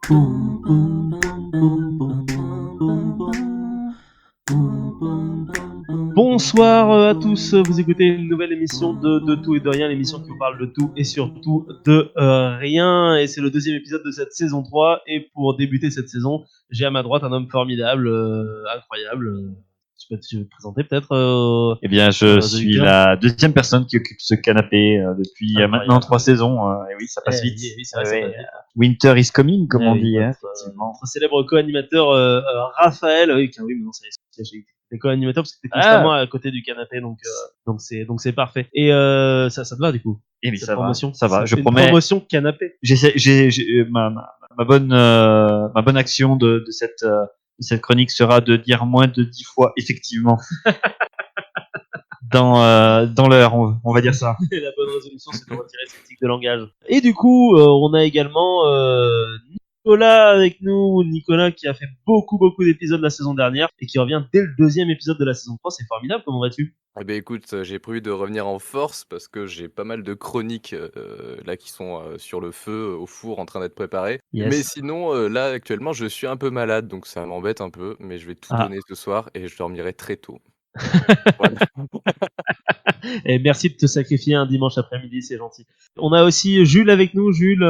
Boum, boum, boum, boum, boum, boum, boum, boum. Boum, boum, boum, boum, Bonsoir à boum, tous, vous écoutez une nouvelle émission de Tout et de Rien, l'émission qui vous parle de tout et surtout de rien. Et c'est le deuxième épisode de cette saison 3. Et pour débuter cette saison, j'ai à ma droite un homme formidable, incroyable. Tu veux te présenter peut-être Eh bien, je aux suis auditeurs. la deuxième personne qui occupe ce canapé depuis maintenant Incroyable. 3 saisons. Et oui, ça passe vite. Oui, c'est vrai, ça Ouais, passe vite. Winter is coming, comme Ah on oui, dit, notre, effectivement. notre célèbre co-animateur Raphaël, oui, oui, mais non, c'est co-animateur parce que t'es Ah. constamment à côté du canapé, donc c'est parfait. Et ça te va du coup Eh oui, cette ça va, promotion. ça va. C'est Je une promets. promotion canapé. Ma bonne action de cette chronique sera de dire moins de 10 fois effectivement dans l'heure, on va dire ça. Et la bonne résolution, c'est de retirer cette tic de langage. Et du coup, on a également Nicolas avec nous. Nicolas qui a fait beaucoup d'épisodes la saison dernière et qui revient dès le deuxième épisode de la saison 3. C'est formidable. Comment vas-tu? Eh ben écoute, j'ai prévu de revenir en force parce que j'ai pas mal de chroniques là qui sont sur le feu, au four, en train d'être préparées. Yes. Mais sinon, là actuellement, je suis un peu malade, donc ça m'embête un peu, mais je vais tout donner ce soir et je dormirai très tôt. Voilà. Et merci de te sacrifier un dimanche après-midi, c'est gentil. On a aussi Jules avec nous. Jules,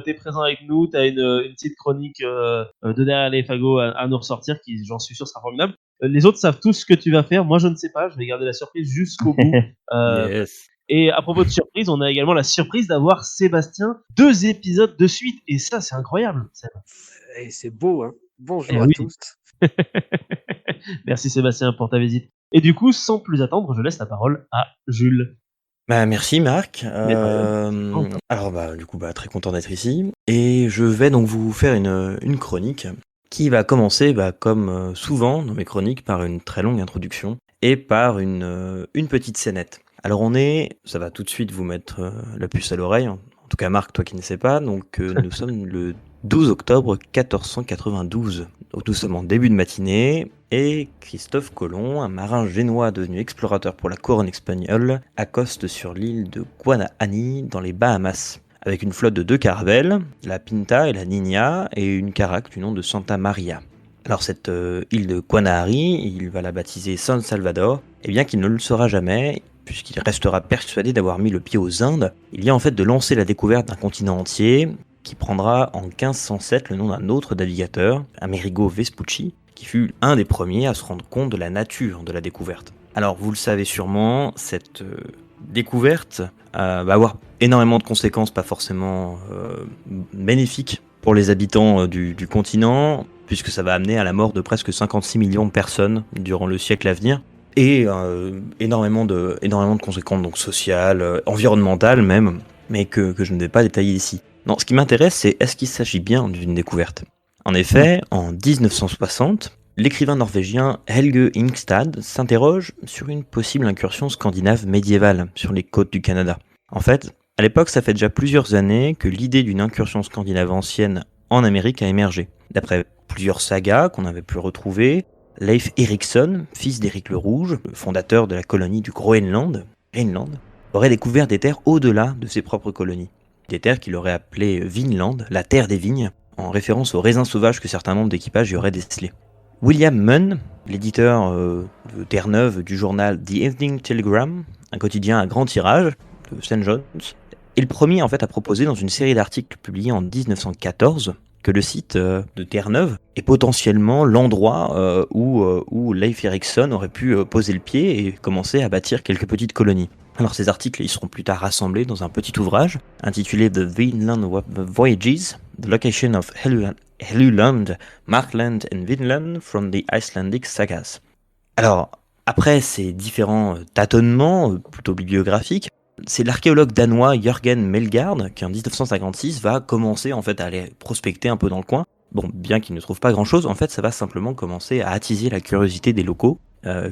t'es présent avec nous. T'as une petite chronique de derrière les fagots à nous ressortir qui, j'en suis sûr, sera formidable. Les autres savent tous ce que tu vas faire. Moi, je ne sais pas. Je vais garder la surprise jusqu'au bout. Yes. Et à propos de surprise, on a également la surprise d'avoir Sébastien 2 épisodes de suite. Et ça, c'est incroyable. Et c'est beau, hein. Bonjour Eh à oui. tous. Merci Sébastien pour ta visite. Et du coup, sans plus attendre, je laisse la parole à Jules. Merci Marc. Alors du coup très content d'être ici et je vais donc vous faire une chronique qui va commencer comme souvent dans mes chroniques par une très longue introduction et par une petite scénette. Alors ça va tout de suite vous mettre la puce à l'oreille, en tout cas Marc, toi qui ne sais pas, donc nous sommes le 12 octobre 1492. Donc nous sommes en début de matinée et Christophe Colomb, un marin génois devenu explorateur pour la couronne espagnole, accoste sur l'île de Guanahani dans les Bahamas, avec une flotte de 2 caravelles, la Pinta et la Niña, et une caraque du nom de Santa Maria. Alors cette île de Guanahani, il va la baptiser San Salvador, et bien qu'il ne le saura jamais, puisqu'il restera persuadé d'avoir mis le pied aux Indes, il vient en fait de lancer la découverte d'un continent entier, qui prendra en 1507 le nom d'un autre navigateur, Amerigo Vespucci, qui fut un des premiers à se rendre compte de la nature de la découverte. Alors vous le savez sûrement, cette découverte va avoir énormément de conséquences, pas forcément bénéfiques pour les habitants du continent, puisque ça va amener à la mort de presque 56 millions de personnes durant le siècle à venir, et énormément de conséquences donc sociales, environnementales même, mais que je ne vais pas détailler ici. Non, ce qui m'intéresse, c'est est-ce qu'il s'agit bien d'une découverte ? En effet, en 1960, l'écrivain norvégien Helge Ingstad s'interroge sur une possible incursion scandinave médiévale sur les côtes du Canada. En fait, à l'époque, ça fait déjà plusieurs années que l'idée d'une incursion scandinave ancienne en Amérique a émergé. D'après plusieurs sagas qu'on avait pu retrouver, Leif Erikson, fils d'Éric le Rouge, le fondateur de la colonie du Groenland, aurait découvert des terres au-delà de ses propres colonies. Des terres qu'il aurait appelées Vinland, la terre des vignes, en référence aux raisins sauvages que certains membres d'équipage y auraient décelés. William Munn, l'éditeur de Terre-Neuve du journal The Evening Telegram, un quotidien à grand tirage de St. John's, est le premier en fait à proposer dans une série d'articles publiés en 1914 que le site de Terre-Neuve est potentiellement l'endroit où Leif Erikson aurait pu poser le pied et commencer à bâtir quelques petites colonies. Alors ces articles ils seront plus tard rassemblés dans un petit ouvrage intitulé The Vinland Voyages, The Location of Helluland, Markland and Vinland from the Icelandic Sagas. Alors, après ces différents tâtonnements plutôt bibliographiques, c'est l'archéologue danois Jørgen Melgaard qui en 1956 va commencer en fait à aller prospecter un peu dans le coin. Bon, bien qu'il ne trouve pas grand-chose, en fait ça va simplement commencer à attiser la curiosité des locaux,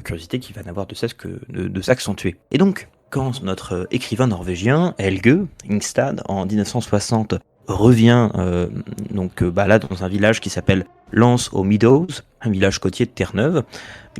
curiosité qui va n'avoir de cesse que de s'accentuer. Et donc, quand notre écrivain norvégien, Helge Ingstad, en 1960, revient là dans un village qui s'appelle Lance aux Meadows, un village côtier de Terre-Neuve,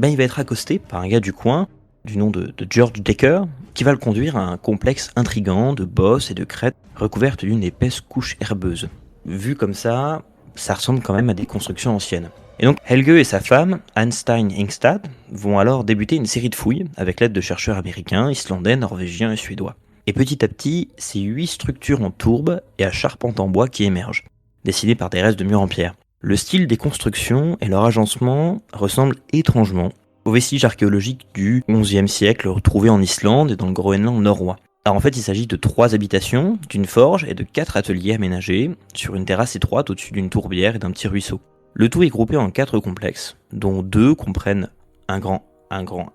il va être accosté par un gars du coin, du nom de George Decker, qui va le conduire à un complexe intrigant de bosses et de crêtes recouvertes d'une épaisse couche herbeuse. Vu comme ça, ça ressemble quand même à des constructions anciennes. Et donc Helge et sa femme, Anstein Ingstad, vont alors débuter une série de fouilles avec l'aide de chercheurs américains, islandais, norvégiens et suédois. Et petit à petit, c'est 8 structures en tourbe et à charpente en bois qui émergent, dessinées par des restes de murs en pierre. Le style des constructions et leur agencement ressemblent étrangement aux vestiges archéologiques du XIe siècle retrouvés en Islande et dans le Groenland norrois. Alors en fait, il s'agit de 3 habitations, d'une forge et de 4 ateliers aménagés sur une terrasse étroite au-dessus d'une tourbière et d'un petit ruisseau. Le tout est groupé en 4 complexes, dont 2 comprennent un grand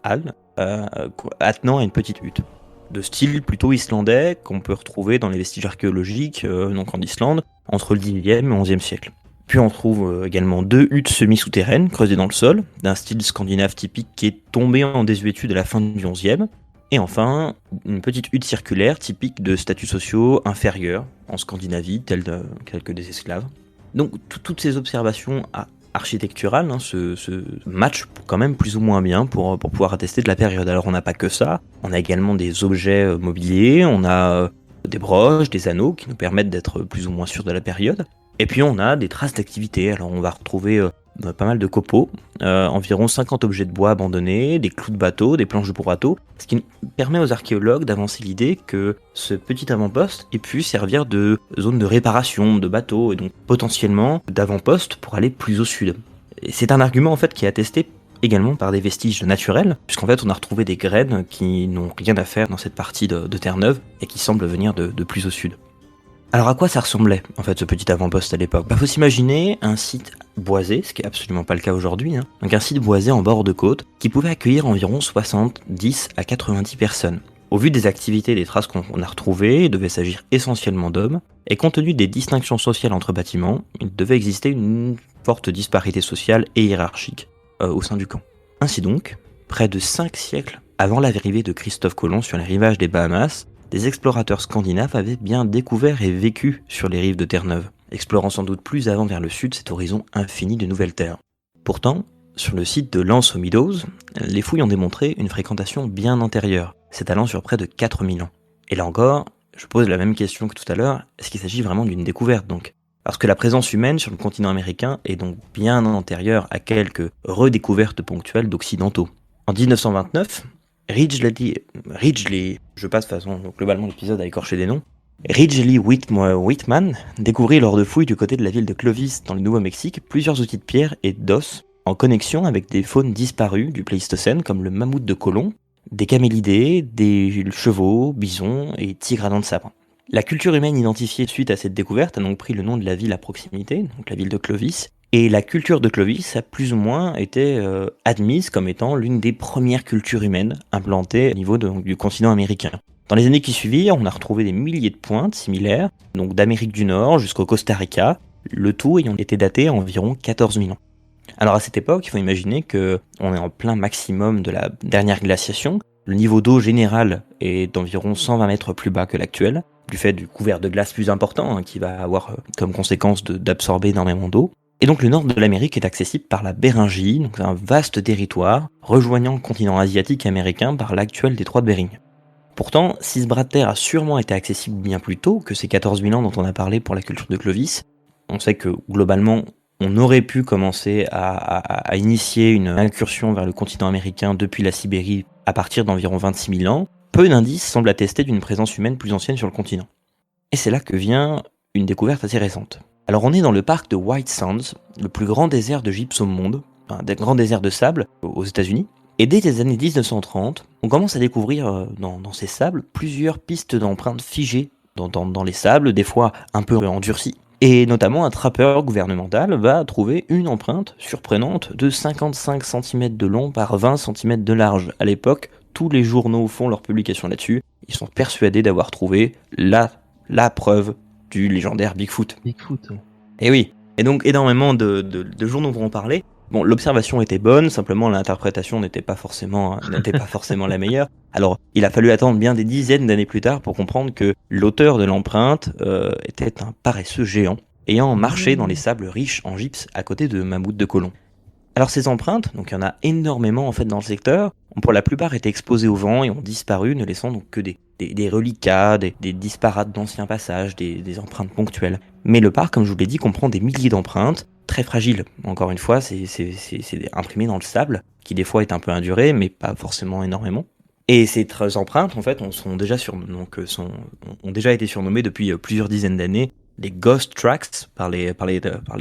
hall attenant à une petite hutte, de style plutôt islandais qu'on peut retrouver dans les vestiges archéologiques donc en Islande entre le Xe et le XIe siècle. Puis on trouve également 2 huttes semi-souterraines creusées dans le sol, d'un style scandinave typique qui est tombé en désuétude à la fin du XIe. Et enfin, une petite hutte circulaire typique de statuts sociaux inférieurs en Scandinavie, tels que des esclaves. Donc toutes ces observations architecturales se matchent quand même plus ou moins bien pour pouvoir attester de la période. Alors on n'a pas que ça, on a également des objets mobiliers, on a des broches, des anneaux qui nous permettent d'être plus ou moins sûrs de la période. Et puis on a des traces d'activité, alors on va retrouver pas mal de copeaux, environ 50 objets de bois abandonnés, des clous de bateau, des planches pour bateau, ce qui permet aux archéologues d'avancer l'idée que ce petit avant-poste ait pu servir de zone de réparation de bateaux et donc potentiellement d'avant-poste pour aller plus au sud. Et c'est un argument en fait qui est attesté également par des vestiges naturels, puisqu'en fait on a retrouvé des graines qui n'ont rien à faire dans cette partie de Terre-Neuve et qui semblent venir de plus au sud. Alors à quoi ça ressemblait en fait ce petit avant-poste à l'époque ? Faut s'imaginer un site boisé, ce qui est absolument pas le cas aujourd'hui, donc un site boisé en bord de côte qui pouvait accueillir environ 70 à 90 personnes. Au vu des activités et des traces qu'on a retrouvées, il devait s'agir essentiellement d'hommes, et compte tenu des distinctions sociales entre bâtiments, il devait exister une forte disparité sociale et hiérarchique au sein du camp. Ainsi donc, près de 5 siècles avant l'arrivée de Christophe Colomb sur les rivages des Bahamas, des explorateurs scandinaves avaient bien découvert et vécu sur les rives de Terre-Neuve, explorant sans doute plus avant vers le sud cet horizon infini de nouvelles terres. Pourtant, sur le site de Lance aux Meadows, les fouilles ont démontré une fréquentation bien antérieure, s'étalant sur près de 4000 ans. Et là encore, je pose la même question que tout à l'heure, est-ce qu'il s'agit vraiment d'une découverte donc ? Parce que la présence humaine sur le continent américain est donc bien antérieure à quelques redécouvertes ponctuelles d'occidentaux. En 1929, Ridgely, je passe de façon globalement l'épisode à écorcher des noms, Ridgely Whitman découvrit lors de fouilles du côté de la ville de Clovis dans le Nouveau-Mexique plusieurs outils de pierre et d'os en connexion avec des faunes disparues du Pléistocène comme le mammouth de Colomb, des camélidés, des chevaux, bisons et tigres à dents de sabre. La culture humaine identifiée suite à cette découverte a donc pris le nom de la ville à proximité, donc la ville de Clovis, et la culture de Clovis a plus ou moins été admise comme étant l'une des premières cultures humaines implantées au niveau du continent américain. Dans les années qui suivirent, on a retrouvé des milliers de pointes similaires, donc d'Amérique du Nord jusqu'au Costa Rica, le tout ayant été daté à environ 14 000 ans. Alors à cette époque, il faut imaginer qu'on est en plein maximum de la dernière glaciation. Le niveau d'eau général est d'environ 120 mètres plus bas que l'actuel, du fait du couvert de glace plus important qui va avoir comme conséquence d'absorber énormément d'eau. Et donc le nord de l'Amérique est accessible par la Béringie, donc un vaste territoire rejoignant le continent asiatique et américain par l'actuel détroit de Bering. Pourtant, si ce bras de terre a sûrement été accessible bien plus tôt que ces 14 000 ans dont on a parlé pour la culture de Clovis, on sait que globalement on aurait pu commencer à initier une incursion vers le continent américain depuis la Sibérie à partir d'environ 26 000 ans, peu d'indices semblent attester d'une présence humaine plus ancienne sur le continent. Et c'est là que vient une découverte assez récente. Alors on est dans le parc de White Sands, le plus grand désert de gypse au monde, un grand désert de sable aux États-Unis. Et dès les années 1930, on commence à découvrir dans ces sables plusieurs pistes d'empreintes figées dans les sables, des fois un peu endurcies. Et notamment un trappeur gouvernemental va trouver une empreinte surprenante de 55 cm de long par 20 cm de large. À l'époque, tous les journaux font leur publication là-dessus. Ils sont persuadés d'avoir trouvé la preuve du légendaire Bigfoot. Bigfoot. Et oui, et donc énormément de journaux vont en parler. Bon, l'observation était bonne, simplement l'interprétation n'était pas forcément la meilleure. Alors, il a fallu attendre bien des dizaines d'années plus tard pour comprendre que l'auteur de l'empreinte était un paresseux géant, ayant marché dans les sables riches en gypse à côté de mammouths de Colomb. Alors ces empreintes, donc il y en a énormément en fait dans le secteur, ont pour la plupart été exposées au vent et ont disparu, ne laissant donc que des reliquats, des disparates d'anciens passages, des empreintes ponctuelles. Mais le parc, comme je vous l'ai dit, comprend des milliers d'empreintes, très fragiles. Encore une fois, c'est imprimé dans le sable, qui des fois est un peu induré, mais pas forcément énormément. Et ces empreintes, en fait, ont déjà été surnommées depuis plusieurs dizaines d'années les ghost tracks par les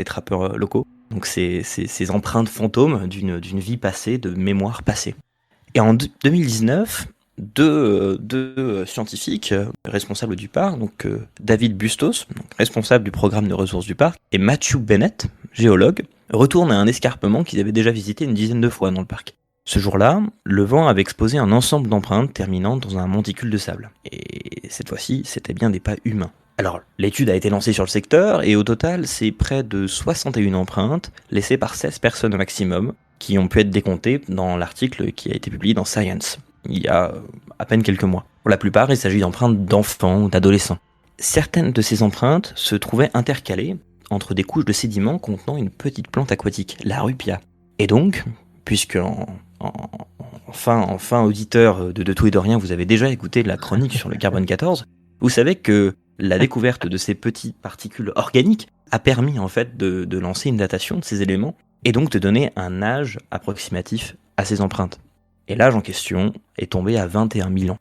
trappeurs locaux. Donc ces empreintes fantômes d'une vie passée, de mémoire passée. Et en 2019, deux scientifiques responsables du parc, donc David Bustos, donc responsable du programme de ressources du parc, et Matthew Bennett, géologue, retournent à un escarpement qu'ils avaient déjà visité une dizaine de fois dans le parc. Ce jour-là, le vent avait exposé un ensemble d'empreintes terminant dans un monticule de sable. Et cette fois-ci, c'était bien des pas humains. Alors, l'étude a été lancée sur le secteur, et au total, c'est près de 61 empreintes, laissées par 16 personnes au maximum, qui ont pu être décomptées dans l'article qui a été publié dans Science, il y a à peine quelques mois. Pour la plupart, il s'agit d'empreintes d'enfants ou d'adolescents. Certaines de ces empreintes se trouvaient intercalées entre des couches de sédiments contenant une petite plante aquatique, la rupia. Et donc, puisque enfin auditeur de tout et de rien, vous avez déjà écouté la chronique sur le carbone 14, vous savez que la découverte de ces petites particules organiques a permis en fait de lancer une datation de ces éléments et donc de donner un âge approximatif à ces empreintes. Et l'âge en question est tombé à 21 000 ans,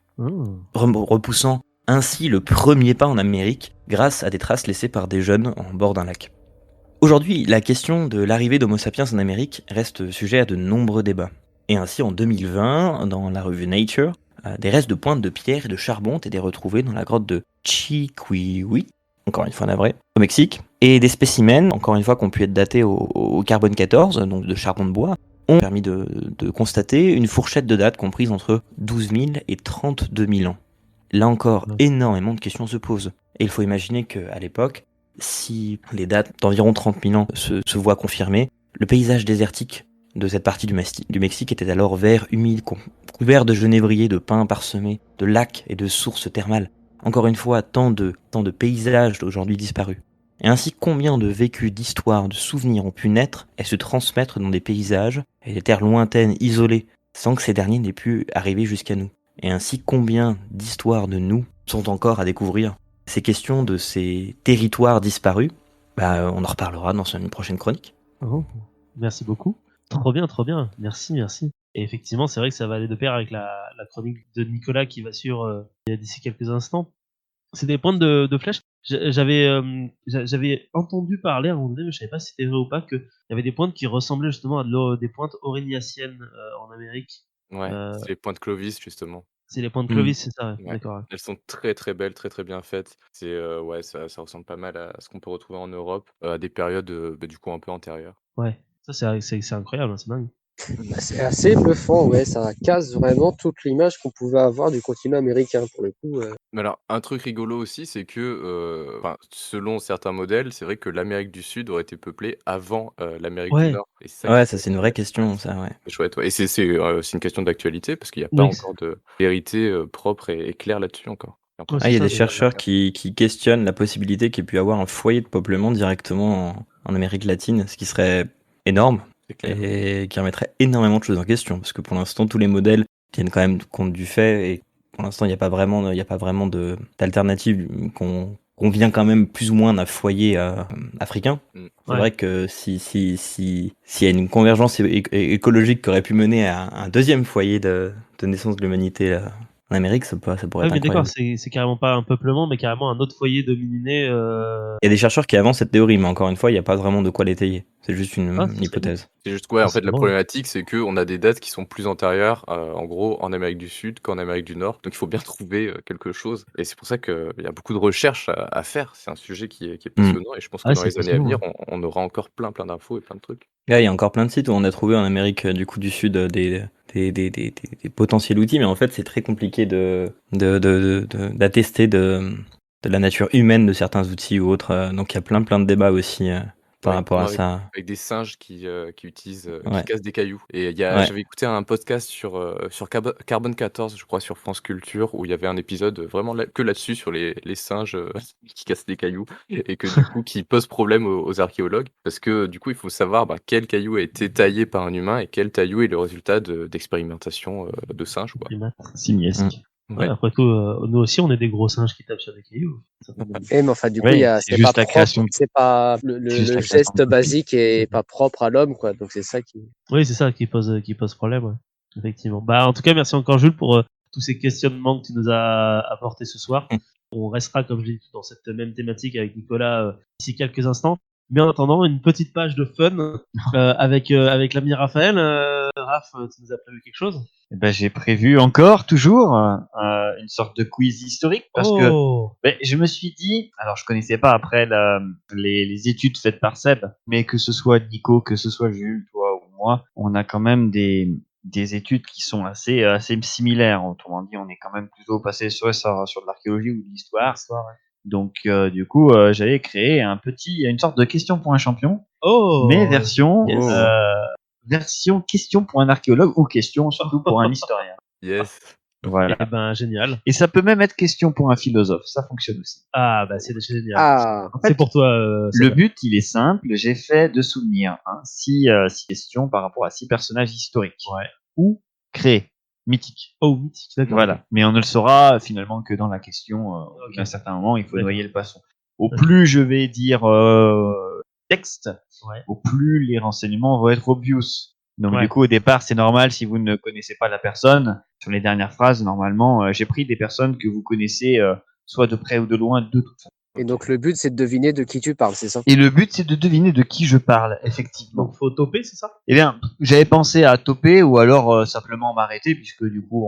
repoussant ainsi le premier pas en Amérique grâce à des traces laissées par des jeunes en bord d'un lac. Aujourd'hui, la question de l'arrivée d'Homo sapiens en Amérique reste sujet à de nombreux débats. Et ainsi, en 2020, dans la revue Nature, des restes de pointes de pierre et de charbon ont été retrouvés dans la grotte de Chiquihui, encore une fois navré, au Mexique. Et des spécimens, encore une fois, qui ont pu être datés au carbone 14, donc de charbon de bois, ont permis de constater une fourchette de dates comprise entre 12 000 et 32 000 ans. Là encore, énormément de questions se posent. Et il faut imaginer qu'à l'époque, si les dates d'environ 30 000 ans se voient confirmées, le paysage désertique de cette partie du Mexique était alors vert, humide, couvert de genévriers, de pins parsemés, de lacs et de sources thermales. Encore une fois, tant de paysages aujourd'hui disparus. Et ainsi, combien de vécus, d'histoires, de souvenirs ont pu naître et se transmettre dans des paysages et des terres lointaines, isolées, sans que ces derniers n'aient pu arriver jusqu'à nous. Et ainsi, combien d'histoires de nous sont encore à découvrir. Ces questions de ces territoires disparus, on en reparlera dans une prochaine chronique. Oh, merci beaucoup. Trop bien. Merci. Et effectivement, c'est vrai que ça va aller de pair avec la chronique de Nicolas qui va suivre d'ici quelques instants. C'est des pointes de flèches. J'avais entendu parler à un moment donné, mais je savais pas si c'était vrai ou pas, qu'il y avait des pointes qui ressemblaient justement à des pointes aurignaciennes en Amérique. Ouais, c'est les pointes Clovis, justement. C'est les pointes Clovis, c'est ça, ouais. Ouais. D'accord. Ouais. Elles sont très très belles, très très bien faites. C'est ouais, ça ressemble pas mal à ce qu'on peut retrouver en Europe, à des périodes du coup un peu antérieures. Ouais, ça c'est incroyable, hein, c'est dingue. C'est assez bluffant, ouais, ça casse vraiment toute l'image qu'on pouvait avoir du continent américain pour le coup. Mais alors, un truc rigolo aussi, c'est que, selon certains modèles, c'est vrai que l'Amérique du Sud aurait été peuplée avant l'Amérique du Ouais. Nord. Et Ouais, ça c'est une vraie question, ça, ouais. c'est chouette, ouais. Et c'est une question d'actualité parce qu'il n'y a pas Oui. encore de vérité propre et claire là-dessus encore. Ouais, Il y a ça, des c'est- chercheurs qui questionnent la possibilité qu'il y ait pu avoir un foyer de peuplement directement en Amérique latine, ce qui serait énorme C'est clair. et qui remettrait énormément de choses en question, parce que pour l'instant, tous les modèles tiennent quand même compte du fait, et pour l'instant, il n'y a pas vraiment d'alternative qu'on vient quand même plus ou moins d'un foyer africain. C'est Ouais. vrai que s'il y a une convergence écologique qui aurait pu mener à un deuxième foyer de naissance de l'humanité en Amérique, ça pourrait Ouais, être mais d'accord, incroyable. c'est carrément pas un peuplement, mais carrément un autre foyer dominé. Il y a des chercheurs qui avancent cette théorie, mais encore une fois, il n'y a pas vraiment de quoi l'étayer. C'est juste une Ah, ça serait hypothèse. C'est juste ouais, en c'est fait, la drôle. problématique, c'est qu'on a des dates qui sont plus antérieures, en gros, en Amérique du Sud qu'en Amérique du Nord. Donc il faut bien trouver quelque chose. Et c'est pour ça qu'il y a beaucoup de recherches à faire. C'est un sujet qui est passionnant. Et je pense que Ah, dans c'est les années à passionnant, venir, on aura encore plein d'infos et plein de trucs. Là, il y a encore plein de sites où on a trouvé en Amérique du coup du Sud des potentiels outils, mais en fait, c'est très compliqué d'attester de la nature humaine de certains outils ou autres. Donc il y a plein de débats aussi par Ouais, rapport à avec ça. avec des singes qui utilisent, qui Ouais. cassent des cailloux et Ouais. j'avais écouté un podcast sur Carbone 14, je crois, sur France Culture, où il y avait un épisode, vraiment que là-dessus, sur les singes, qui cassent des cailloux et que du coup, qui posent problème aux archéologues. Parce que du coup, il faut savoir, quel caillou a été taillé par un humain et quel caillou est le résultat d'expérimentation, de singes, quoi. Primates. Simiesque. Ouais, après tout, nous aussi, on est des gros singes qui tapent sur des cailloux. Mais enfin, du coup, Ouais, c'est juste pas la création. propre, c'est pas C'est juste le la création geste de copie. basique est pas propre à l'homme, quoi. Donc c'est ça qui. Oui, c'est ça qui pose problème, ouais. Effectivement. Bah, en tout cas, merci encore Jules pour tous ces questionnements que tu nous as apportés ce soir. On restera, comme je l'ai dit, dans cette même thématique avec Nicolas d'ici quelques instants. Mais en attendant, une petite page de fun avec l'ami Raphaël. Raph, tu nous as prévu quelque chose? Eh ben, j'ai prévu encore, toujours, une sorte de quiz historique parce que Oh, je me suis dit, alors je connaissais pas après les études faites par Seb, mais que ce soit Nico, que ce soit Jules, toi ou moi, on a quand même des études qui sont assez similaires. Autrement dit, on est quand même plutôt passé soit sur de l'archéologie ou de l'histoire. Donc du coup, j'avais créé une sorte de question pour un champion, oh, mais version yes. version question pour un archéologue ou question surtout pour un historien. Yes. Voilà. Eh ben, génial. Et ça peut même être question pour un philosophe, ça fonctionne aussi. Ah, bah, c'est génial. Ah, En fait, C'est pour toi. le Sébastien. but, il est simple, j'ai fait de souvenirs six questions par rapport à 6 personnages historiques Ouais. ou créés, mythiques. Oh, mythique, d'accord. Voilà. Mais on ne le saura finalement que dans la question. Ok. À un certain moment, il faut D'accord. noyer le poisson. Au Ok. plus je vais dire texte, Ouais. au plus les renseignements vont être obvious. Donc Ouais. du coup, au départ, c'est normal si vous ne connaissez pas la personne. Sur les dernières phrases, normalement, j'ai pris des personnes que vous connaissez soit de près ou de loin, de toute façon. et donc le but c'est de deviner de qui tu parles, c'est ça? Et le but, c'est de deviner de qui je parle, effectivement. Donc, faut toper, c'est ça? Eh bien, j'avais pensé à toper ou alors simplement m'arrêter, puisque du coup,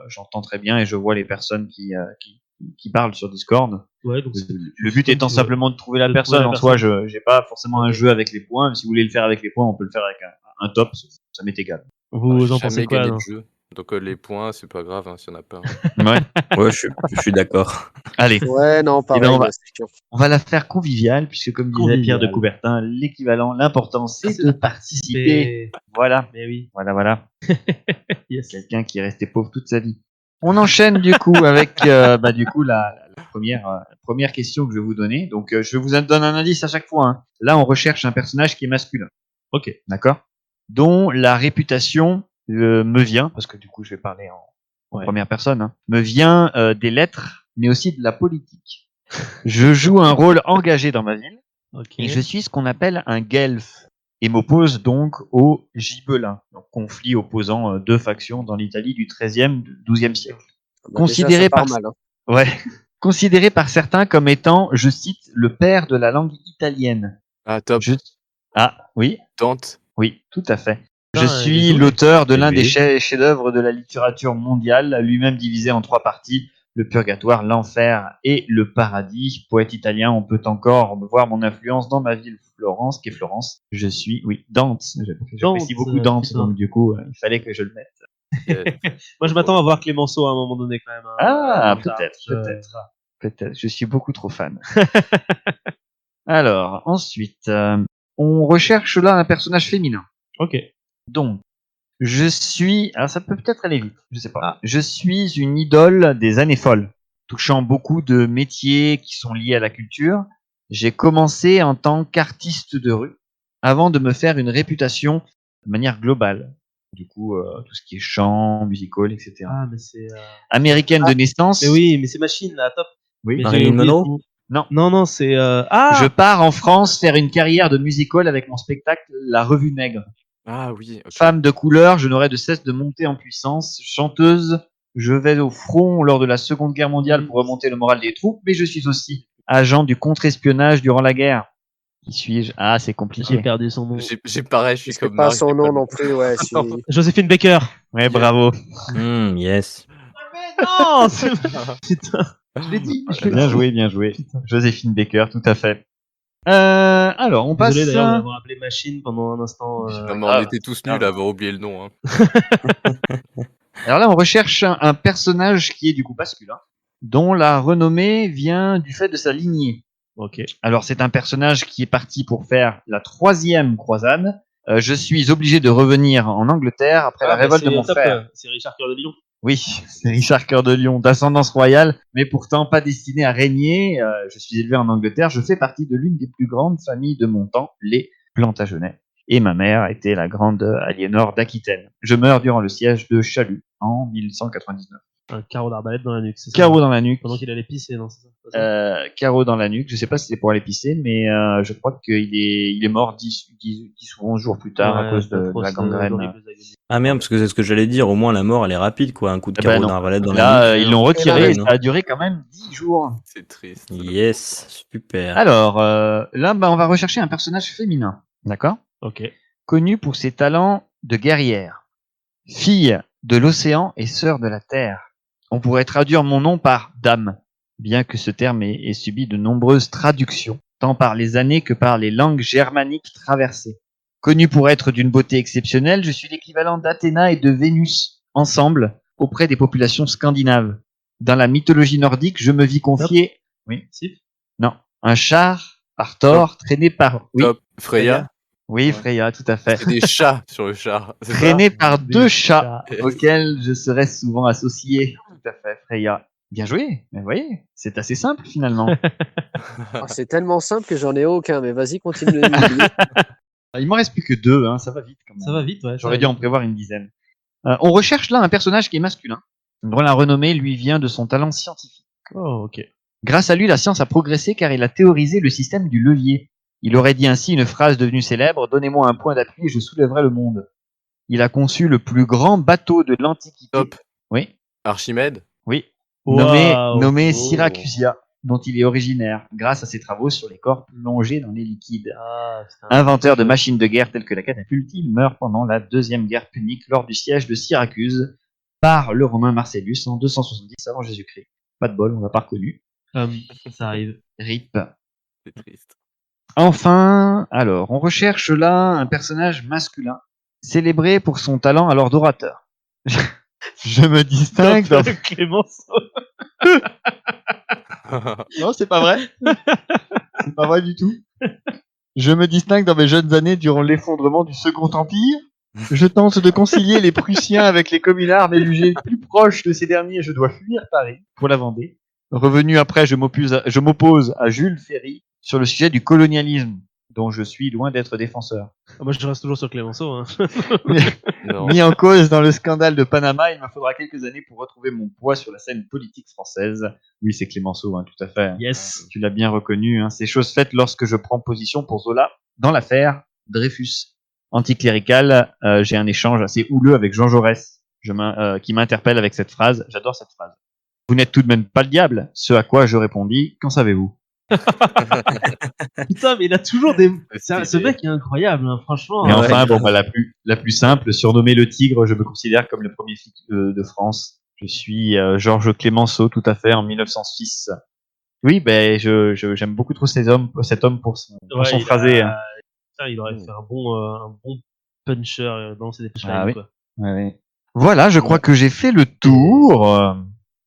j'entends très bien et je vois les personnes qui parlent sur Discord. Ouais, donc Le but étant simplement de trouver la de personne. trouver la En soi, personne. j'ai pas forcément un Ok. jeu avec les points. Mais si vous voulez le faire avec les points, on peut le faire avec un top. Ça m'est égal. Vous J'ai en pensez jamais quoi, gagné non? de jeu. Donc les points, c'est pas grave, hein, s'il y en a pas. Ouais. Ouais, je suis d'accord. Allez, Ouais, non, pareil, on va- ouais, c'est sûr. on va la faire conviviale, puisque comme disait Pierre de Convivial. Coubertin, l'équivalent, l'important, c'est de participer. Voilà. Mais oui. Voilà. Yes. Quelqu'un qui est resté pauvre toute sa vie. On enchaîne du coup avec du coup la première question que je vais vous donner. Donc je vous donne un indice à chaque fois. Hein. Là, on recherche un personnage qui est masculin. Ok. D'accord. Dont la réputation me vient, parce que du coup je vais parler en Ouais. première personne, hein, me vient des lettres, mais aussi de la politique. Je joue un rôle engagé dans ma ville Ok. et je suis ce qu'on appelle un guelfe et m'oppose donc aux Gibelins, donc conflit opposant deux factions dans l'Italie du XIIIe, XIIe siècle. Bah, Considéré déjà, ça part par- mal, hein. Ouais. Considéré par certains comme étant, je cite, le père de la langue italienne. Ah, top. Ah, oui, Dante. oui, tout à fait. Je Putain, il est suis doué. l'auteur de l'un Bébé. des chefs-d'œuvre de la littérature mondiale, lui-même divisé en 3 parties, le purgatoire, l'enfer et le paradis. Poète italien, on peut encore voir mon influence dans ma ville Florence, qui est Florence. Je suis, oui, Dante. J'apprécie beaucoup Dante, putain. donc du coup, il fallait que je le mette. Moi, je m'attends à voir Clémenceau à un moment donné, quand même. hein. Ah, Plus tard. peut-être. Je suis beaucoup trop fan. Alors, ensuite, on recherche là un personnage féminin. Ok. Donc, je suis... Alors, ça peut peut-être aller vite, je sais pas. Ah. Je suis une idole des années folles, touchant beaucoup de métiers qui sont liés à la culture. J'ai commencé en tant qu'artiste de rue, avant de me faire une réputation de manière globale. Du coup, tout ce qui est chant, musical, etc. Ah, mais c'est. Américaine de naissance. Mais oui, mais c'est Machine, là, top. Oui. Mais Marilyn j'ai oublié Monroe le nom. Non. Non, c'est. Ah Je pars en France faire une carrière de musical avec mon spectacle La Revue Nègre. Ah oui, ok. Femme de couleur, je n'aurai de cesse de monter en puissance. Chanteuse, je vais au front lors de la Seconde Guerre mondiale pour remonter le moral des troupes, mais je suis aussi agent du contre-espionnage durant la guerre. Qui suis-je? Ah, c'est J'ai compliqué. perdu son nom. J'ai pareil, je Je suis sais comme pas Marc, son j'ai nom pas non plus, ouais. Joséphine Baker. Ouais, bravo. Yes. Non Putain. Je l'ai dit. Bien joué, bien joué. Joséphine Baker, tout à fait. Alors, on passe. Désolé d'ailleurs d'avoir appelé Machine pendant un instant. Non, mais on grave, était tous grave. nuls à avoir oublié le nom. Hein. Alors là, on recherche un personnage qui est du coup masculin, dont la renommée vient du fait de sa lignée. Ok. Alors, c'est un personnage qui est parti pour faire la 3e croisade. Je suis obligé de revenir en Angleterre après la révolte de mon frère. C'est Richard Cœur de Lion. Oui, c'est Richard Cœur de Lion, d'ascendance royale, mais pourtant pas destiné à régner. Je suis élevé en Angleterre. Je fais partie de l'une des plus grandes familles de mon temps, les Plantagenets. Et ma mère était la grande Aliénor d'Aquitaine. Je meurs durant le siège de Chalut en 1199. Un carreau d'arbalète dans la nuque, c'est ça? Carreau dans la nuque. Pendant qu'il allait pisser, non, c'est ça? Carreau dans la nuque. Je sais pas si c'est pour aller pisser, mais je crois qu'il est mort 10 ou 11 jours plus tard à cause de la gangrène. Ah merde, parce que c'est ce que j'allais dire. Au moins, la mort, elle est rapide, quoi. Un coup de Eh ben carreau non. d'arbalète dans la Là, nuque. ils l'ont retiré et non. ça a duré quand même 10 jours. C'est triste. Yes, super. Alors, là, on va rechercher un personnage féminin. D'accord? Ok. Connu pour ses talents de guerrière. Fille de l'océan et sœur de la terre. On pourrait traduire mon nom par dame, bien que ce terme ait subi de nombreuses traductions, tant par les années que par les langues germaniques traversées. Connu pour être d'une beauté exceptionnelle, je suis l'équivalent d'Athéna et de Vénus, ensemble, auprès des populations scandinaves. Dans la mythologie nordique, je me vis confier... Oui. Sif. Non. Un char par Thor, traîné par... Oui. Top. Freya. Oui, Freya, tout à fait. C'est des chats sur le char. c'est ça Traîné par Des 2 chats chats. auxquels je serais souvent associé. Tout à fait, Freya. Bien joué. Mais vous voyez, c'est assez simple finalement. Ah, c'est tellement simple que j'en ai aucun, mais vas-y, continue de nous. Il m'en reste plus que 2, hein, ça va vite quand même. Ça va vite, ouais. J'aurais dû en prévoir une dizaine. On recherche là un personnage qui est masculin, dont la renommée lui vient de son talent scientifique. Oh, ok. Grâce à lui, la science a progressé car il a théorisé le système du levier. Il aurait dit ainsi une phrase devenue célèbre: « Donnez-moi un point d'appui et je soulèverai le monde ». Il a conçu le plus grand bateau de l'Antiquité. Top. Oui, Archimède. oui. Waouh. Nommé Oh. Syracusia, dont il est originaire, grâce à ses travaux sur les corps plongés dans les liquides. Ah, putain. Inventeur de machines de guerre telles que la catapulte, il meurt pendant la deuxième guerre punique lors du siège de Syracuse par le romain Marcellus en 270 avant Jésus-Christ. Pas de bol, on l'a pas reconnu. Ça arrive. RIP. C'est triste. Enfin, alors, on recherche là un personnage masculin, célébré pour son talent alors d'orateur. Je me distingue dans... Clémenceau. Non, c'est pas vrai. C'est pas vrai du tout. Je me distingue dans mes jeunes années durant l'effondrement du Second Empire. Je tente de concilier les Prussiens avec les communards, mais jugé plus proche de ces derniers, je dois fuir Paris pour la Vendée. Revenu après, je m'oppose à Jules Ferry sur le sujet du colonialisme, dont je suis loin d'être défenseur. Ah, moi, je reste toujours sur Clémenceau. Hein. Non. Mis en cause dans le scandale de Panama, il me faudra quelques années pour retrouver mon poids sur la scène politique française. Oui, c'est Clémenceau, hein, tout à fait. Yes. Tu l'as bien reconnu, hein. C'est chose faite lorsque je prends position pour Zola dans l'affaire Dreyfus. Anticlérical, j'ai un échange assez houleux avec Jean Jaurès, qui m'interpelle avec cette phrase. J'adore cette phrase. Vous n'êtes tout de même pas le diable. Ce à quoi je répondis, qu'en savez-vous? Putain, mais il a toujours des. C'est Ce mec est incroyable, hein, franchement. Et Ouais. enfin, bon, bah, la plus simple, surnommé le Tigre, je me considère comme le premier flic de France. Je suis Georges Clémenceau, tout à fait, en 1906. Oui, ben j'aime beaucoup trop cet homme pour son Ouais, il phrasé. a- Putain, il aurait fait un bon puncher dans ses punchlines, Ah oui. quoi. Ouais. Voilà, je crois que j'ai fait le tour.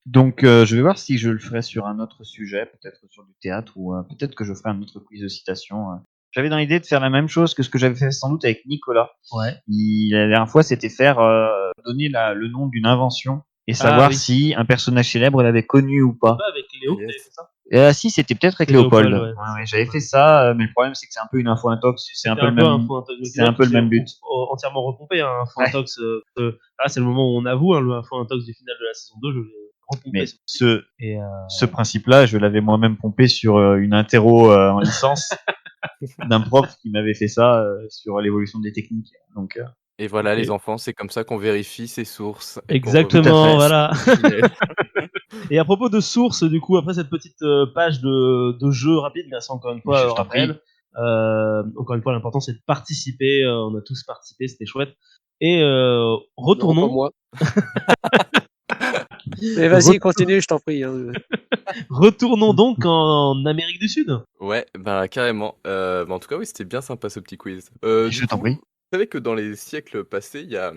Donc, je vais voir si je le ferai sur un autre sujet, peut-être sur du théâtre, ou peut-être que je ferai un autre quiz de citation. J'avais dans l'idée de faire la même chose que ce que j'avais fait sans doute avec Nicolas. Ouais. La dernière fois, c'était faire donner le nom d'une invention et savoir oui. si un personnage célèbre l'avait connu ou pas. Pas avec Léo, Yes. t'avais fait ça? Si, c'était peut-être avec C'est Léopold, Léopold. ouais. Ouais, j'avais fait ça, mais le problème c'est que c'est un peu une info intox. C'est un peu le même. C'est un peu le même but. Entièrement repompé, hein, info Ouais. intox. Là, c'est le moment où on avoue, hein, l'info intox du final de la saison 2, je l'ai repompé. Mais ce Et, principe-là, je l'avais moi-même pompé sur une interro en licence d'un prof qui m'avait fait ça sur l'évolution des techniques. Donc, Et voilà, Ok. les enfants, c'est comme ça qu'on vérifie ses sources. et qu'on Exactement, Tout à fait. voilà. remet- Et à propos de sources, du coup, après cette petite page de jeu rapide, merci encore une fois, Je t'en prie. Raphaël. Encore une fois, l'important c'est de participer. On a tous participé, c'était chouette. Et Non, pas retournons, moi. Mais vas-y, continue, je t'en prie. Hein. retournons donc en Amérique du Sud. Ouais, bah carrément. En tout cas, oui, c'était bien sympa ce petit quiz. je Du t'en coup, prie. vous savez que dans les siècles passés, il y a